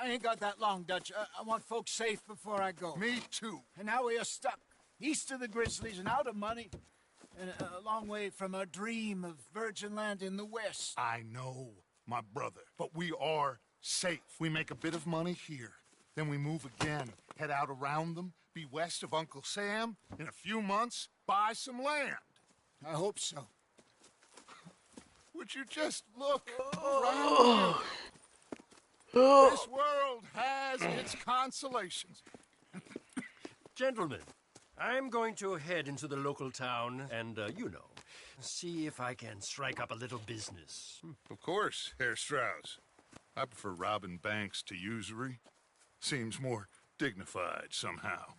I ain't got that long, Dutch. I want folks safe before I go. Me too. And now we are stuck. East of the Grizzlies and out of money. and a long way from our dream of virgin land in the west. I know, my brother, but we are safe. We make a bit of money here, then we move again, head out around them, be west of Uncle Sam, in a few months, buy some land. I hope so. Would you just look around you? This world has its consolations. Gentlemen, I'm going to head into the local town and, see if I can strike up a little business. Of course, Herr Strauss. I prefer robbing banks to usury. Seems more dignified somehow.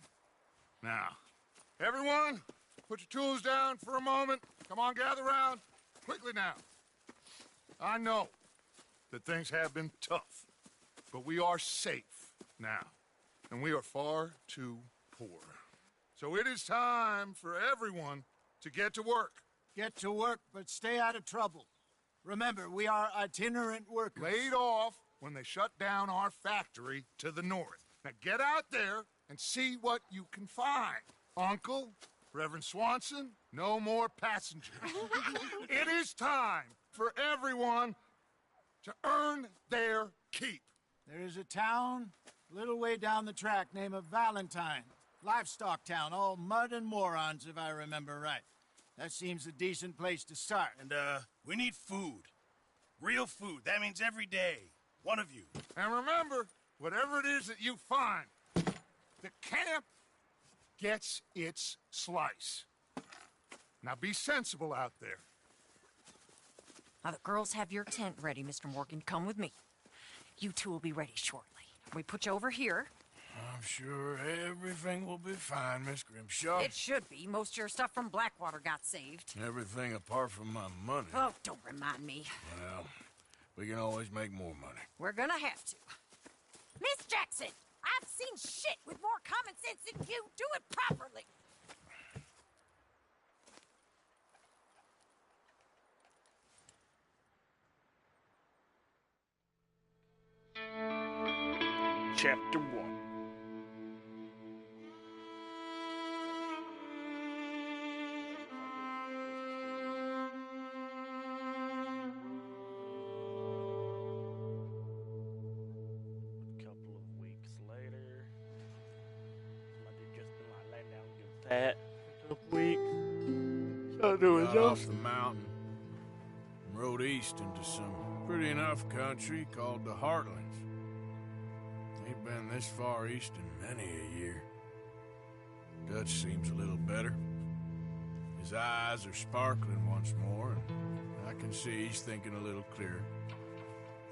Now, everyone, put your tools down for a moment. Come on, gather round. Quickly now. I know that things have been tough, but we are safe now, and we are far too poor. So it is time for everyone to get to work. Get to work, but stay out of trouble. Remember, we are itinerant workers. Laid off when they shut down our factory to the north. Now get out there and see what you can find. Uncle, Reverend Swanson, no more passengers. It is time for everyone to earn their keep. There is a town a little way down the track named Valentine. Livestock town, all mud and morons, if I remember right. That seems a decent place to start. And, we need food. Real food. That means every day. One of you. And remember, whatever it is that you find, the camp gets its slice. Now be sensible out there. Now, the girls have your tent ready, Mr. Morgan. Come with me. You two will be ready shortly. We put you over here. I'm sure everything will be fine, Miss Grimshaw. It should be. Most of your stuff from Blackwater got saved. Everything apart from my money. Oh, don't remind me. Well, we can always make more money. We're gonna have to. Miss Jackson, I've seen shit with more common sense than you. Do it properly. Chapter 1. A couple of weeks later, somebody just been like laying down and give that for a couple weeks. So there was Got off the mountain and rode east into some pretty enough country called the Heartlands. Ain't been this far east in many a year. Dutch seems a little better. His eyes are sparkling once more, and I can see he's thinking a little clearer.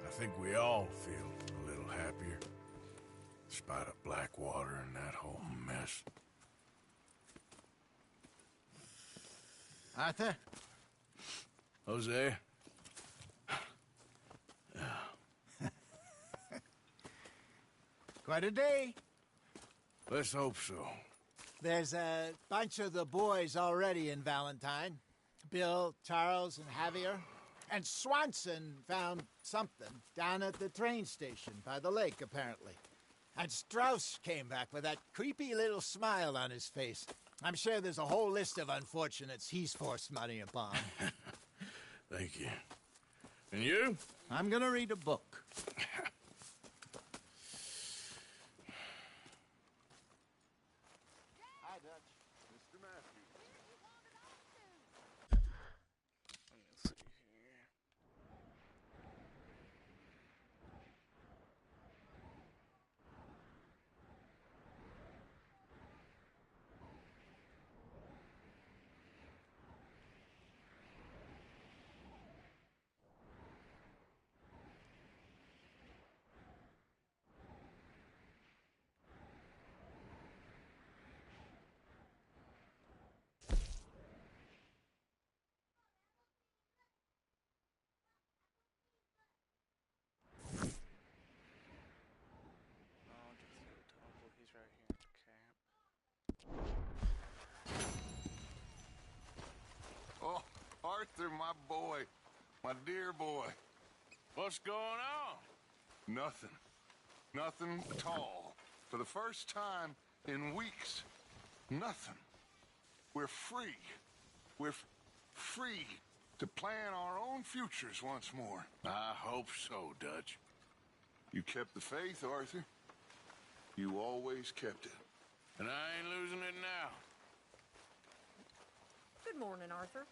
I think we all feel a little happier, in spite of Blackwater and that whole mess. Arthur? Jose? Quite a day. Let's hope so. There's a bunch of the boys already in Valentine. Bill, Charles, and Javier. And Swanson found something down at the train station by the lake, apparently. And Strauss came back with that creepy little smile on his face. I'm sure there's a whole list of unfortunates he's forced money upon. Thank you. And you? I'm gonna read a book. Hi, Dutch. Mr. Matthews. Let's see here. He's right here at the camp. Oh, Arthur, my boy. My dear boy. What's going on? Nothing. Nothing at all. For the first time in weeks. Nothing. We're free. we're free to plan our own futures once more. I hope so, Dutch. You kept the faith, Arthur. You always kept it. And I ain't losing it now. Good morning, Arthur.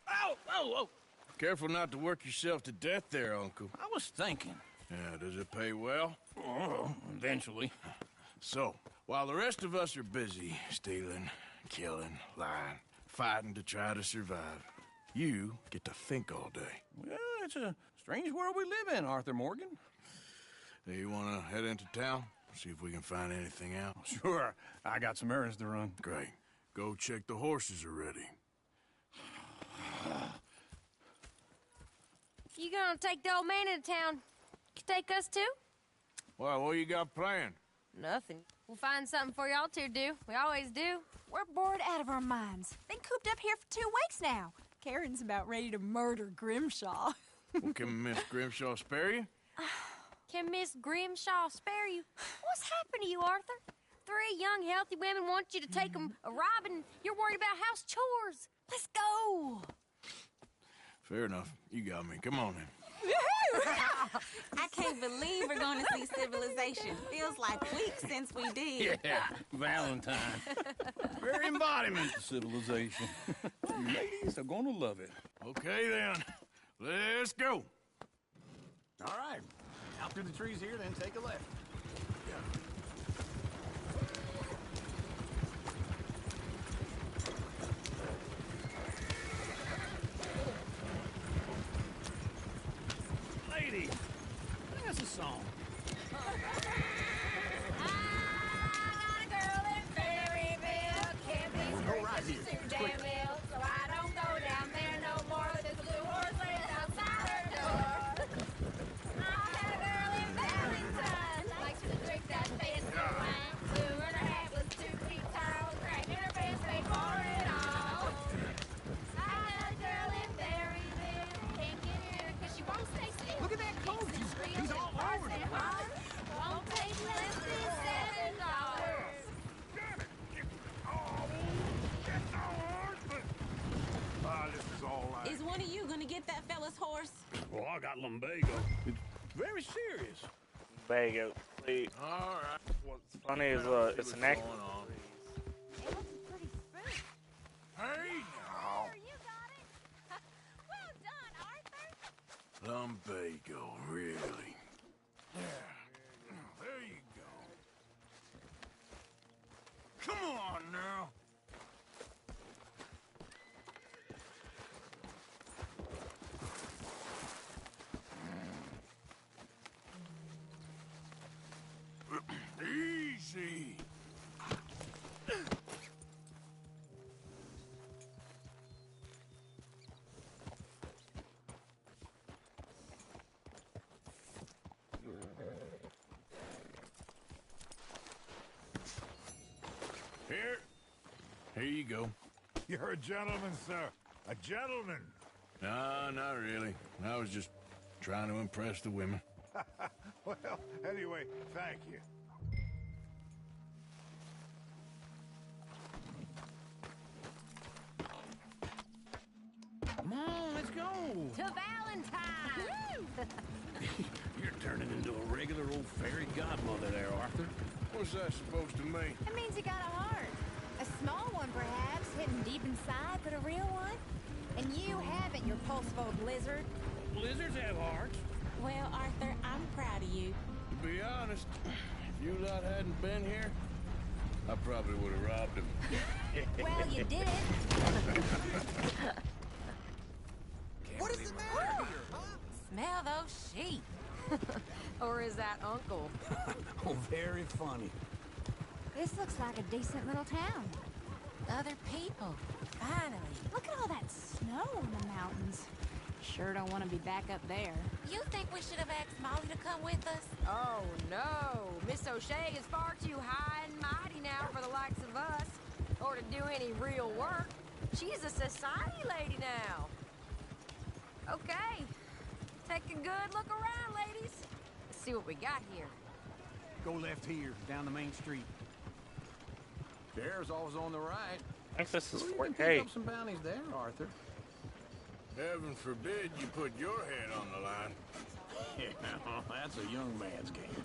Ow! Whoa, whoa! Careful not to work yourself to death there, Uncle. I was thinking. Yeah, does it pay well? Oh, eventually. So, while the rest of us are busy stealing, killing, lying, fighting to try to survive, you get to think all day. Well, it's a strange world we live in, Arthur Morgan. Hey, you want to head into town? See if we can find anything out? Sure. I got some errands to run. Great. Go check the horses are ready. You gonna take the old man into town? You take us too? Well, what you got planned? Nothing. We'll find something for y'all to do. We always do. We're bored out of our minds. Been cooped up here for 2 weeks now. Karen's about ready to murder Grimshaw. Well, can Miss Grimshaw spare you? Can Miss Grimshaw spare you? What's happened to you, Arthur? 3 young, healthy women want you to take them a robbing. You're worried about house chores. Let's go. Fair enough. You got me. Come on then. I can't believe we're going to see civilization. Feels like weeks since we did. Yeah, Valentine. Very embodiment of civilization. Ladies are gonna love it. Okay then. Let's go. All right. Out through the trees here, then take a left. Lady, sing us a song. Go right here. Quick. So I don't go down there no more. There's a blue horse waiting outside her door. I had a girl in Valentine. Likes to drink that fancy wine. Blue and her hat was 2 feet tall. Cracking her pants, paid for it all. I had a girl in Berryville. Can't get her 'cause she won't stay still. Look at that coat. He's all over the place. Won't take less than $7. This is all right. Is one of you going to get that fella's horse? Well, I got lumbago. It's very serious. Bago, please. All right. What's funny is it's an act. Hey now. You got it. Well done, Arthur. Lumbago, really? Yeah. There you go. Come on now. Easy. Here you go. You're a gentleman, sir. A gentleman. No, not really. I was just trying to impress the women. Well, anyway, thank you. Come on, let's go. To Valentine. You're turning into a regular old fairy godmother there, Arthur. What's that supposed to mean? It means you got a heart. A small one, perhaps, hidden deep inside, but a real one. And you haven't, your pulse-full blizzard. Blizzards have hearts. Well, Arthur, I'm proud of you. To be honest, if you lot hadn't been here, I probably would have robbed him. Well, you did it. What is the matter here, huh? Smell those sheep. Or is that Uncle? Oh, very funny. This looks like a decent little town. Other people. Finally. Look at all that snow in the mountains. Sure don't want to be back up there. You think we should have asked Molly to come with us? Oh, no. Miss O'Shea is far too high and mighty now for the likes of us. or to do any real work. She's a society lady now. Okay. Take a good look around, ladies. Let's see what we got here. Go left here, down the main street. Bear's always on the right. I think this is You can 4K. pick up some bounties there, Arthur. Heaven forbid you put your head on the line. Yeah, that's a young man's game.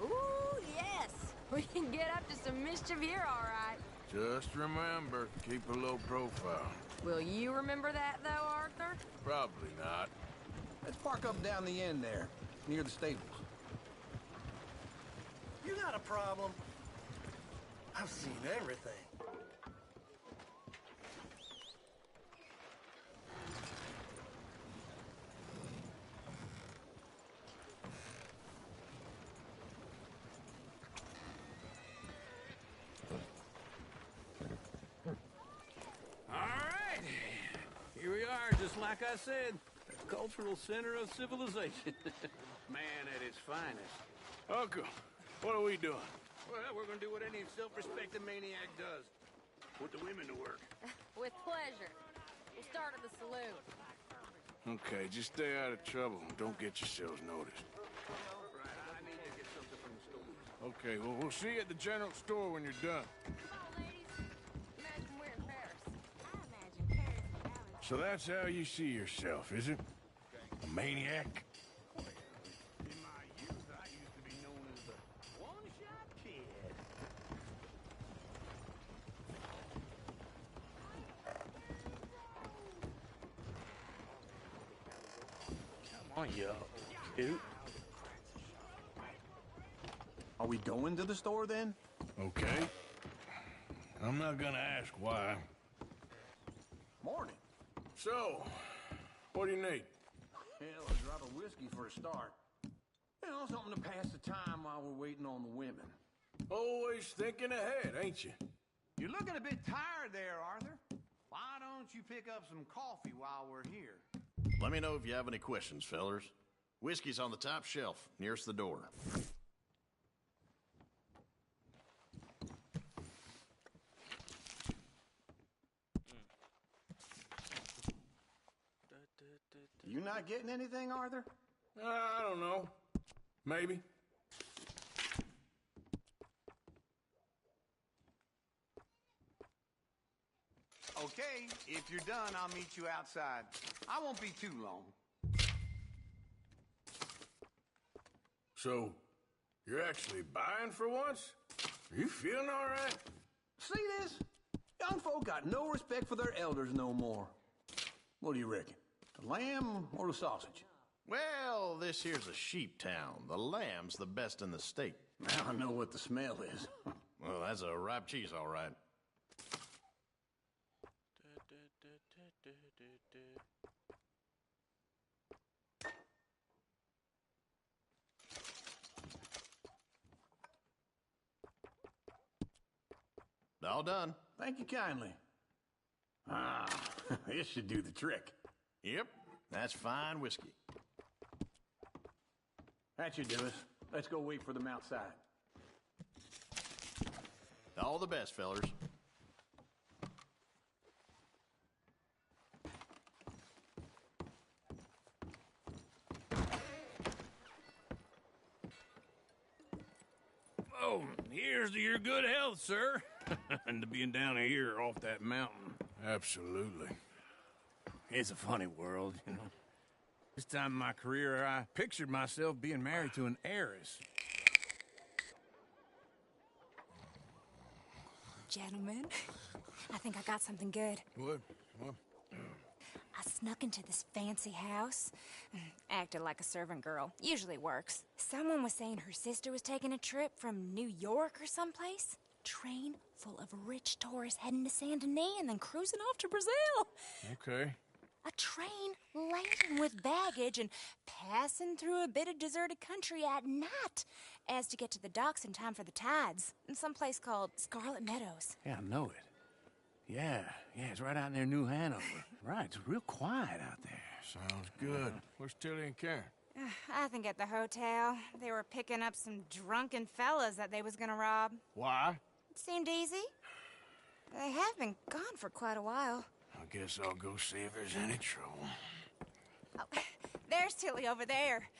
Ooh, yes. We can get up to some mischief here, all right. Just remember, keep a low profile. Will you remember that, though, Arthur? Probably not. Let's park up down the end there, near the stables. You got a problem? I've seen everything. All right. Here we are, just like I said. The cultural center of civilization. Man at its finest. Uncle, what are we doing? Well, we're gonna do what any self-respecting maniac does. Put the women to work. With pleasure. We'll start at the saloon. Okay, just stay out of trouble and don't get yourselves noticed. Right, I need to get something from the stores. Okay, well, we'll see you at the general store when you're done. Imagine we're in Paris. I imagine Paris is out. So that's how you see yourself, is it? A maniac? In my youth, I used to be known as the one-shot kid. Come on, yo. Dude. Are we going to the store then? Okay. I'm not gonna ask why. Morning. So, what do you need? Hell, a drop of whiskey for a start. You know, something to pass the time while we're waiting on the women. Always thinking ahead, ain't you? You're looking a bit tired there, Arthur. Why don't you pick up some coffee while we're here? Let me know if you have any questions, fellers. Whiskey's on the top shelf, nearest the door. You not getting anything, Arthur? I don't know. Maybe. Okay, if you're done, I'll meet you outside. I won't be too long. So, you're actually buying for once? Are you feeling all right? See this? Young folk got no respect for their elders no more. What do you reckon? The lamb or the sausage? Well, this here's a sheep town. The lamb's the best in the state. Now I know what the smell is. Well, that's a ripe cheese, all right. All done. Thank you kindly. Ah, this should do the trick. Yep, that's fine whiskey. That should do us. Let's go wait for them outside. All the best, fellers. Oh, here's to your good health, sir. And to being down here off that mountain. Absolutely. It's a funny world, you know. This time in my career, I pictured myself being married to an heiress. Gentlemen, I think I got something good. What? I snuck into this fancy house, acted like a servant girl. Usually works. Someone was saying her sister was taking a trip from New York or someplace. Train full of rich tourists heading to Saint Denis and then cruising off to Brazil. Okay. A train laden with baggage and passing through a bit of deserted country at night as to get to the docks in time for the tides in some place called Scarlet Meadows. Yeah, I know it. Yeah, it's right out near New Hanover. Right, it's real quiet out there. Sounds good. Where's Tilly and Karen? I think at the hotel. They were picking up some drunken fellas that they was gonna rob. Why? It seemed easy. They have been gone for quite a while. I guess I'll go see if there's any trouble. Oh, there's Tilly over there.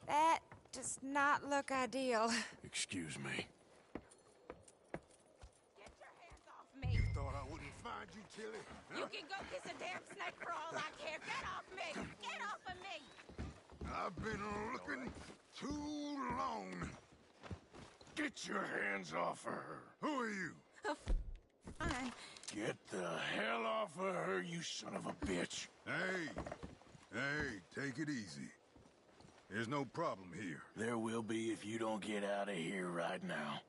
That does not look ideal. Excuse me. Me. Thought I wouldn't find you, Tilly. You can go kiss a damn snake for all I care. Get off me! Get off of me! I've been looking too long. Get your hands off of her. Who are you? Fine. Get the hell off of her, you son of a bitch. Hey, take it easy. There's no problem here. There will be if you don't get out of here right now.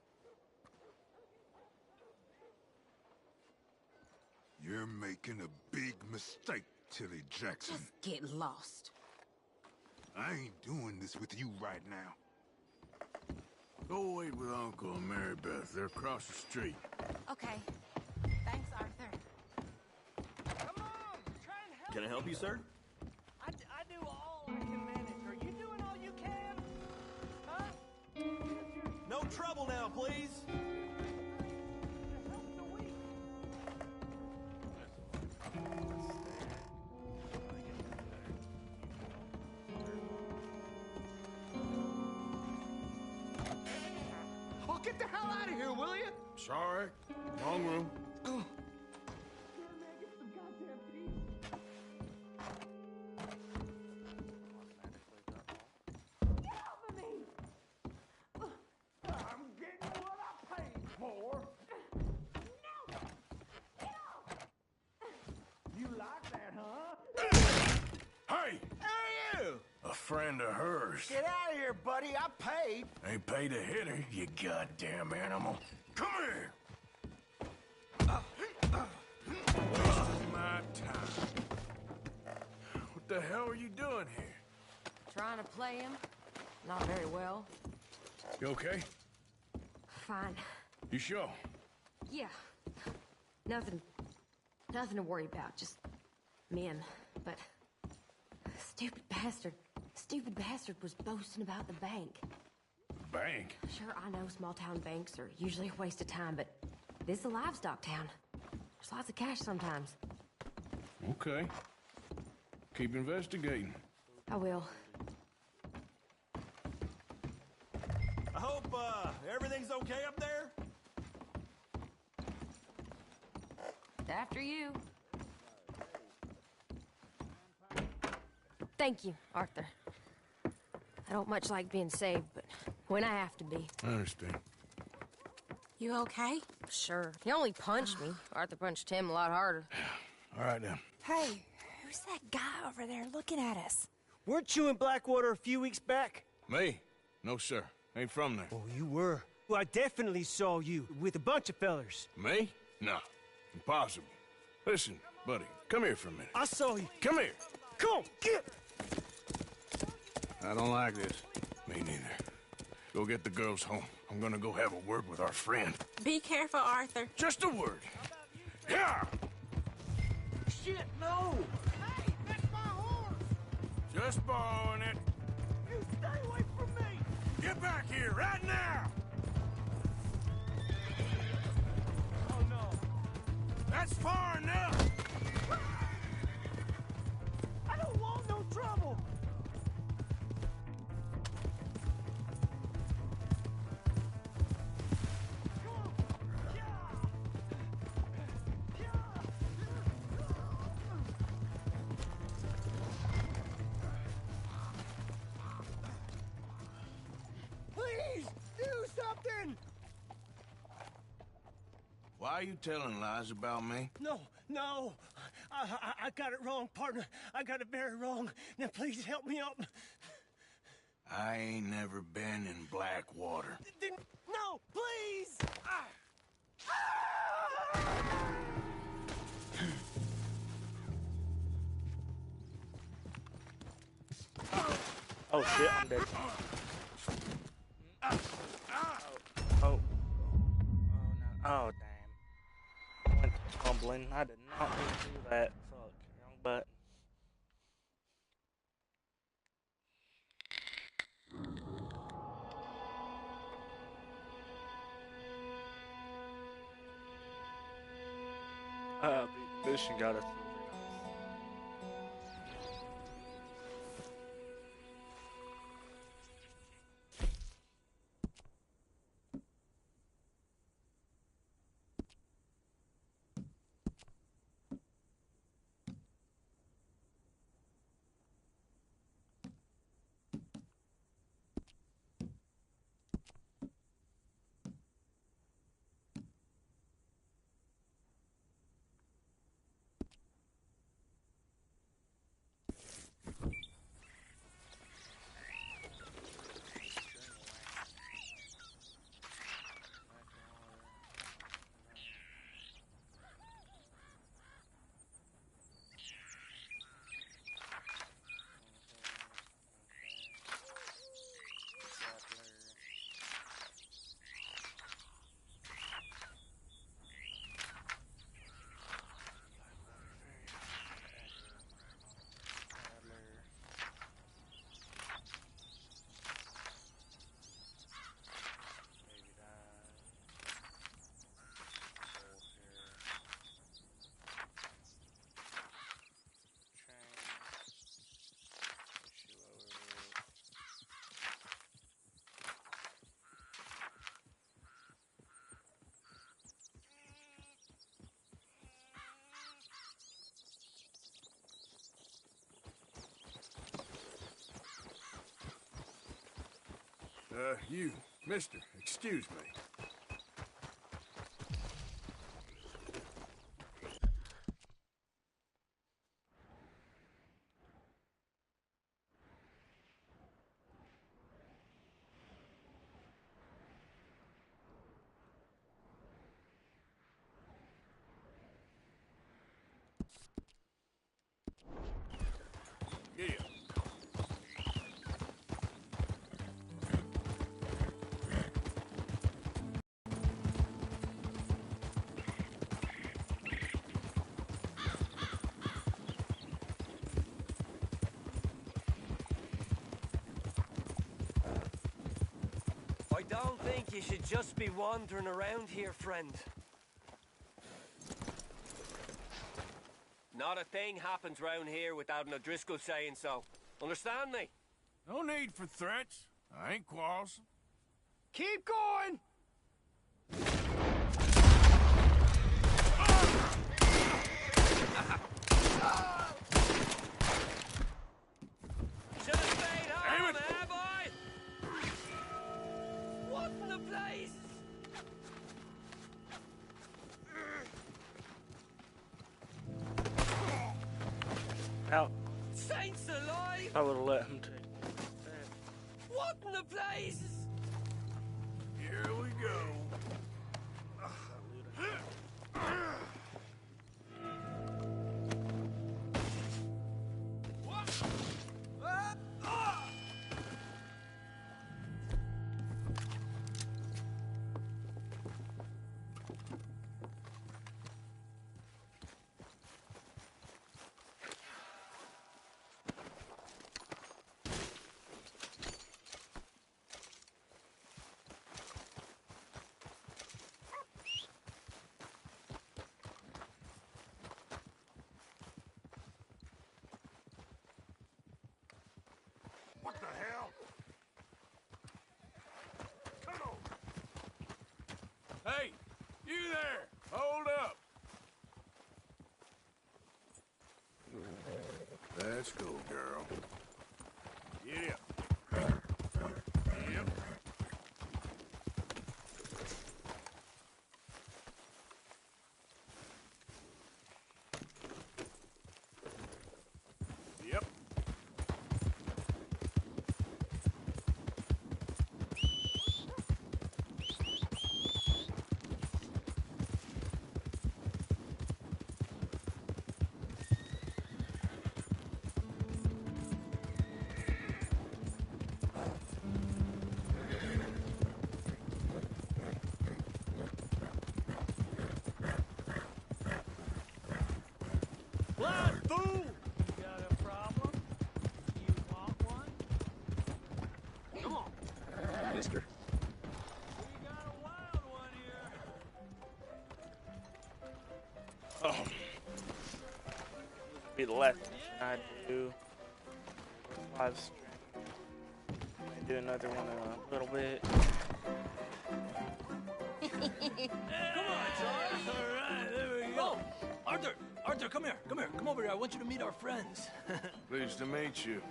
You're making a big mistake, Tilly Jackson. Just get lost. I ain't doing this with you right now. Go wait with Uncle and Mary Beth. They're across the street. Okay. Thanks, Arthur. Come on! Try and help Can I help you, sir? I do all I can manage. Are you doing all you can? Huh? No trouble now, please. Oh, get the hell out of here, will you? Sorry. Wrong room. Oh. I'm getting what I paid for. You like that, huh? Hey! Who are you? A friend of hers. Get out of here, buddy. I paid. Ain't paid to hit her, you goddamn animal. Come here! Wasting my time. What the hell are you doing here? Trying to play him? Not very well. You okay? Fine. You sure? Yeah. Nothing to worry about. Just men. But stupid bastard was boasting about the bank. Bank? Sure, I know small town banks are usually a waste of time, but this is a livestock town. There's lots of cash sometimes. Okay. Keep investigating. I will. I hope, everything's okay up there? After you. Thank you, Arthur. I don't much like being saved, but when I have to be. I understand. You okay? Sure. He only punched me. Arthur punched him a lot harder. All right, then. Hey, who's that guy over there looking at us? Weren't you in Blackwater a few weeks back? Me? No, sir. Ain't from there. Oh, you were. Well, I definitely saw you with a bunch of fellers. Me? No. Impossible. Listen, buddy, come here for a minute. I saw you. Come here. Come on, get! I don't like this. Me neither. Go get the girls home. I'm gonna go have a word with our friend. Be careful, Arthur. Just a word. Yeah! Shit, no! Hey, that's my horse. Just borrowing it. You stay away from me! Get back here right now! Oh, no. That's far enough! I don't want no trouble! Please, do something. Why are you telling lies about me? No. I got it wrong, partner. I got it very wrong. Now, please help me out. I ain't never been in Blackwater. No, please! Oh shit, I'm dead. Oh. Oh, damn. I went tumbling. I did not mean to do that. Fuck. Wrong button. The mission got us. You, mister, excuse me. Yeah. I don't think you should just be wandering around here, friend. Not a thing happens round here without an O'Driscoll saying so. Understand me? No need for threats. I ain't quarrelsome. Keep going! Should have stayed home, eh, boy? What in the place? Out. Saints alive! I would have let him take. What in the place? Here we go. What the hell? Come on! Hey, you there! Hold up! Let's go, girl. Yeah. Yep. Yep. be the last mission I do. Live stream. I do another one in a little bit. Come on, Charles. All right, there we go. Arthur, come here. Come over here. I want you to meet our friends. Pleased to meet you.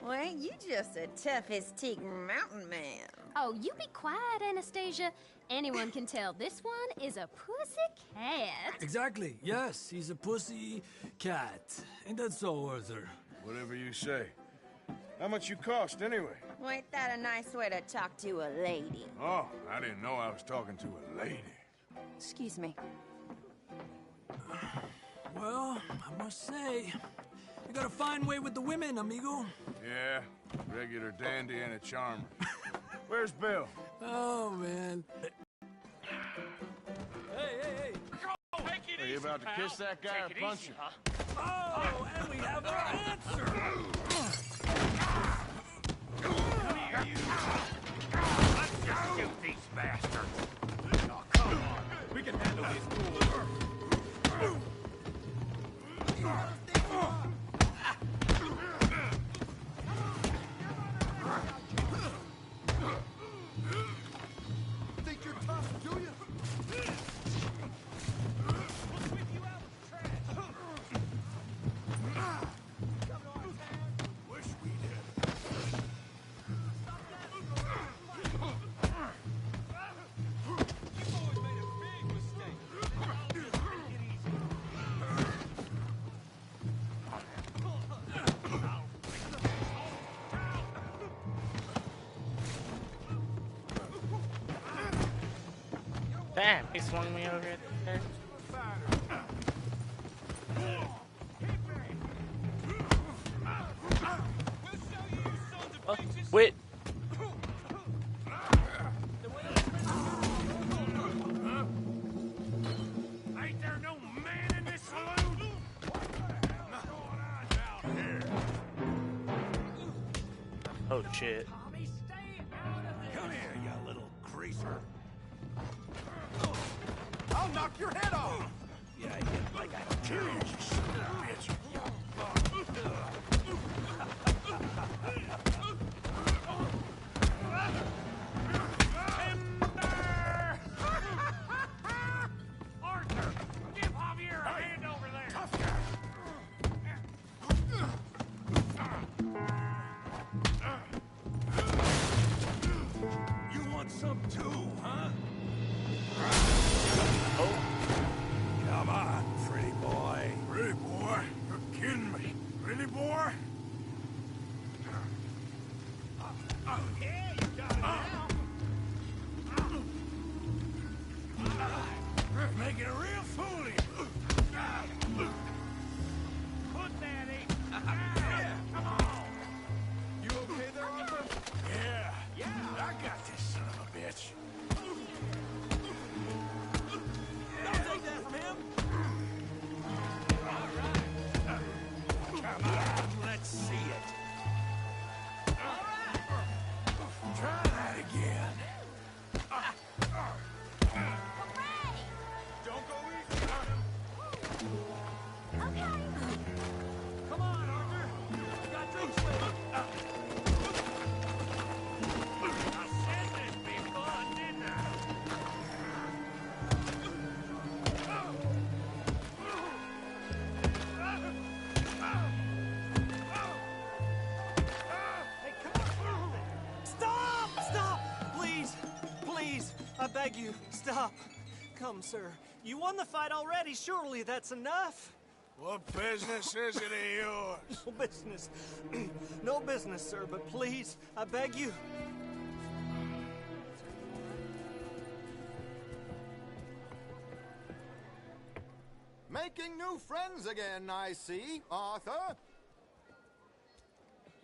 Well, ain't you just a tough as teak mountain man? Oh, you be quiet, Anastasia. Anyone can tell this one is a pussy cat. Exactly. Yes, he's a pussy cat. Ain't that so, Arthur? Whatever you say. How much you cost, anyway? Well, ain't that a nice way to talk to a lady? Oh, I didn't know I was talking to a lady. Excuse me. Well, I must say, you got a fine way with the women, amigo. Yeah, regular dandy and a charmer. Where's Bill? Oh, man. Hey. Are you about to kiss that guy or punch him? Oh, and we have our answer. Come here, you. Let's just shoot these bastards. Oh, come on. We can handle this cool. Think you're tough, do you? Wish we did. Damn, he swung me over there. Oh, wait. Ain't there no man in this saloon? What's going on down here? Oh shit. Come here, you little greaser. I'll knock your head off! Yeah, I get like I kill you, son of a bitch. Timber! Arthur, give Javier a hand over there. Tough guy. You want some too, huh? Come on, pretty boy. Pretty boy? You're kidding me. Pretty boy? Yeah, you got it now. Making a real fool of you. Put that in. Yeah, come on. You okay there, Arthur? Yeah, I got this son of a bitch. Don't take that from him. All right. Come on, let's see it. All right. Try that again. Don't go easy on him. Okay. Come on, Arthur. Got drinks ready. I said there'd be fun, didn't I? Hey, come on. Stop! Stop! Please, I beg you, stop. Come, sir. You won the fight already. Surely that's enough. What business is it of yours? No business. No business, sir, but please, I beg you. Making new friends again, I see, Arthur.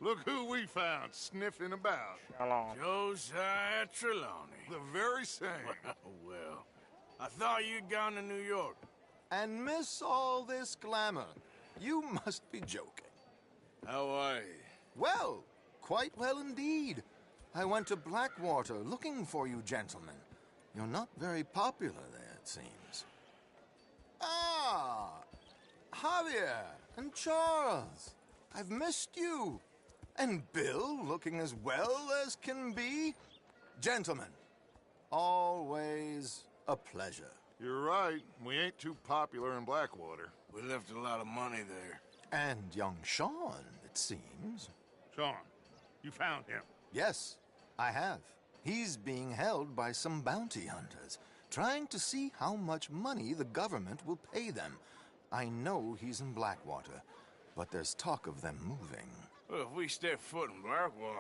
Look who we found sniffing about. Shalom. Josiah Trelawney. The very same. Well, I thought you'd gone to New York. And miss all this glamour. You must be joking. How are you? Well, quite well indeed. I went to Blackwater looking for you gentlemen. You're not very popular there, it seems. Ah! Javier and Charles, I've missed you. And Bill looking as well as can be. Gentlemen, always a pleasure. You're right. We ain't too popular in Blackwater. We left a lot of money there. And young Sean, it seems. Sean, you found him? Yes, I have. He's being held by some bounty hunters, trying to see how much money the government will pay them. I know he's in Blackwater, but there's talk of them moving. Well, if we step foot in Blackwater...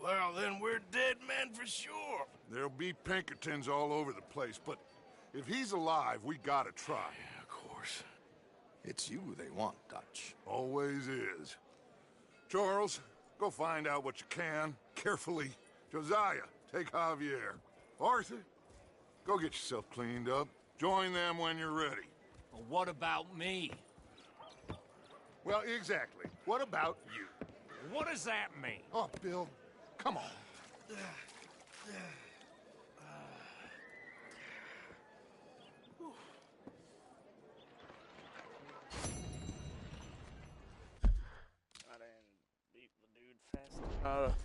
Well, then we're dead men for sure. There'll be Pinkertons all over the place, but if he's alive, we gotta try. Yeah, of course. It's you they want, Dutch. Always is. Charles, go find out what you can, carefully. Josiah, take Javier. Arthur, go get yourself cleaned up. Join them when you're ready. Well, what about me? Well, exactly. What about you? What does that mean? Oh, Bill, come on. I didn't beat the dude fast enough.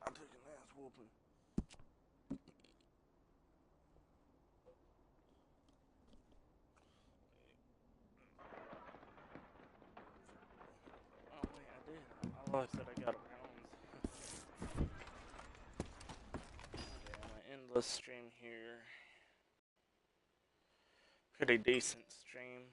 I took an ass whooping. Oh wait, I did. I said I got a rounds. Okay, I'm gonna end the stream here. Pretty decent stream.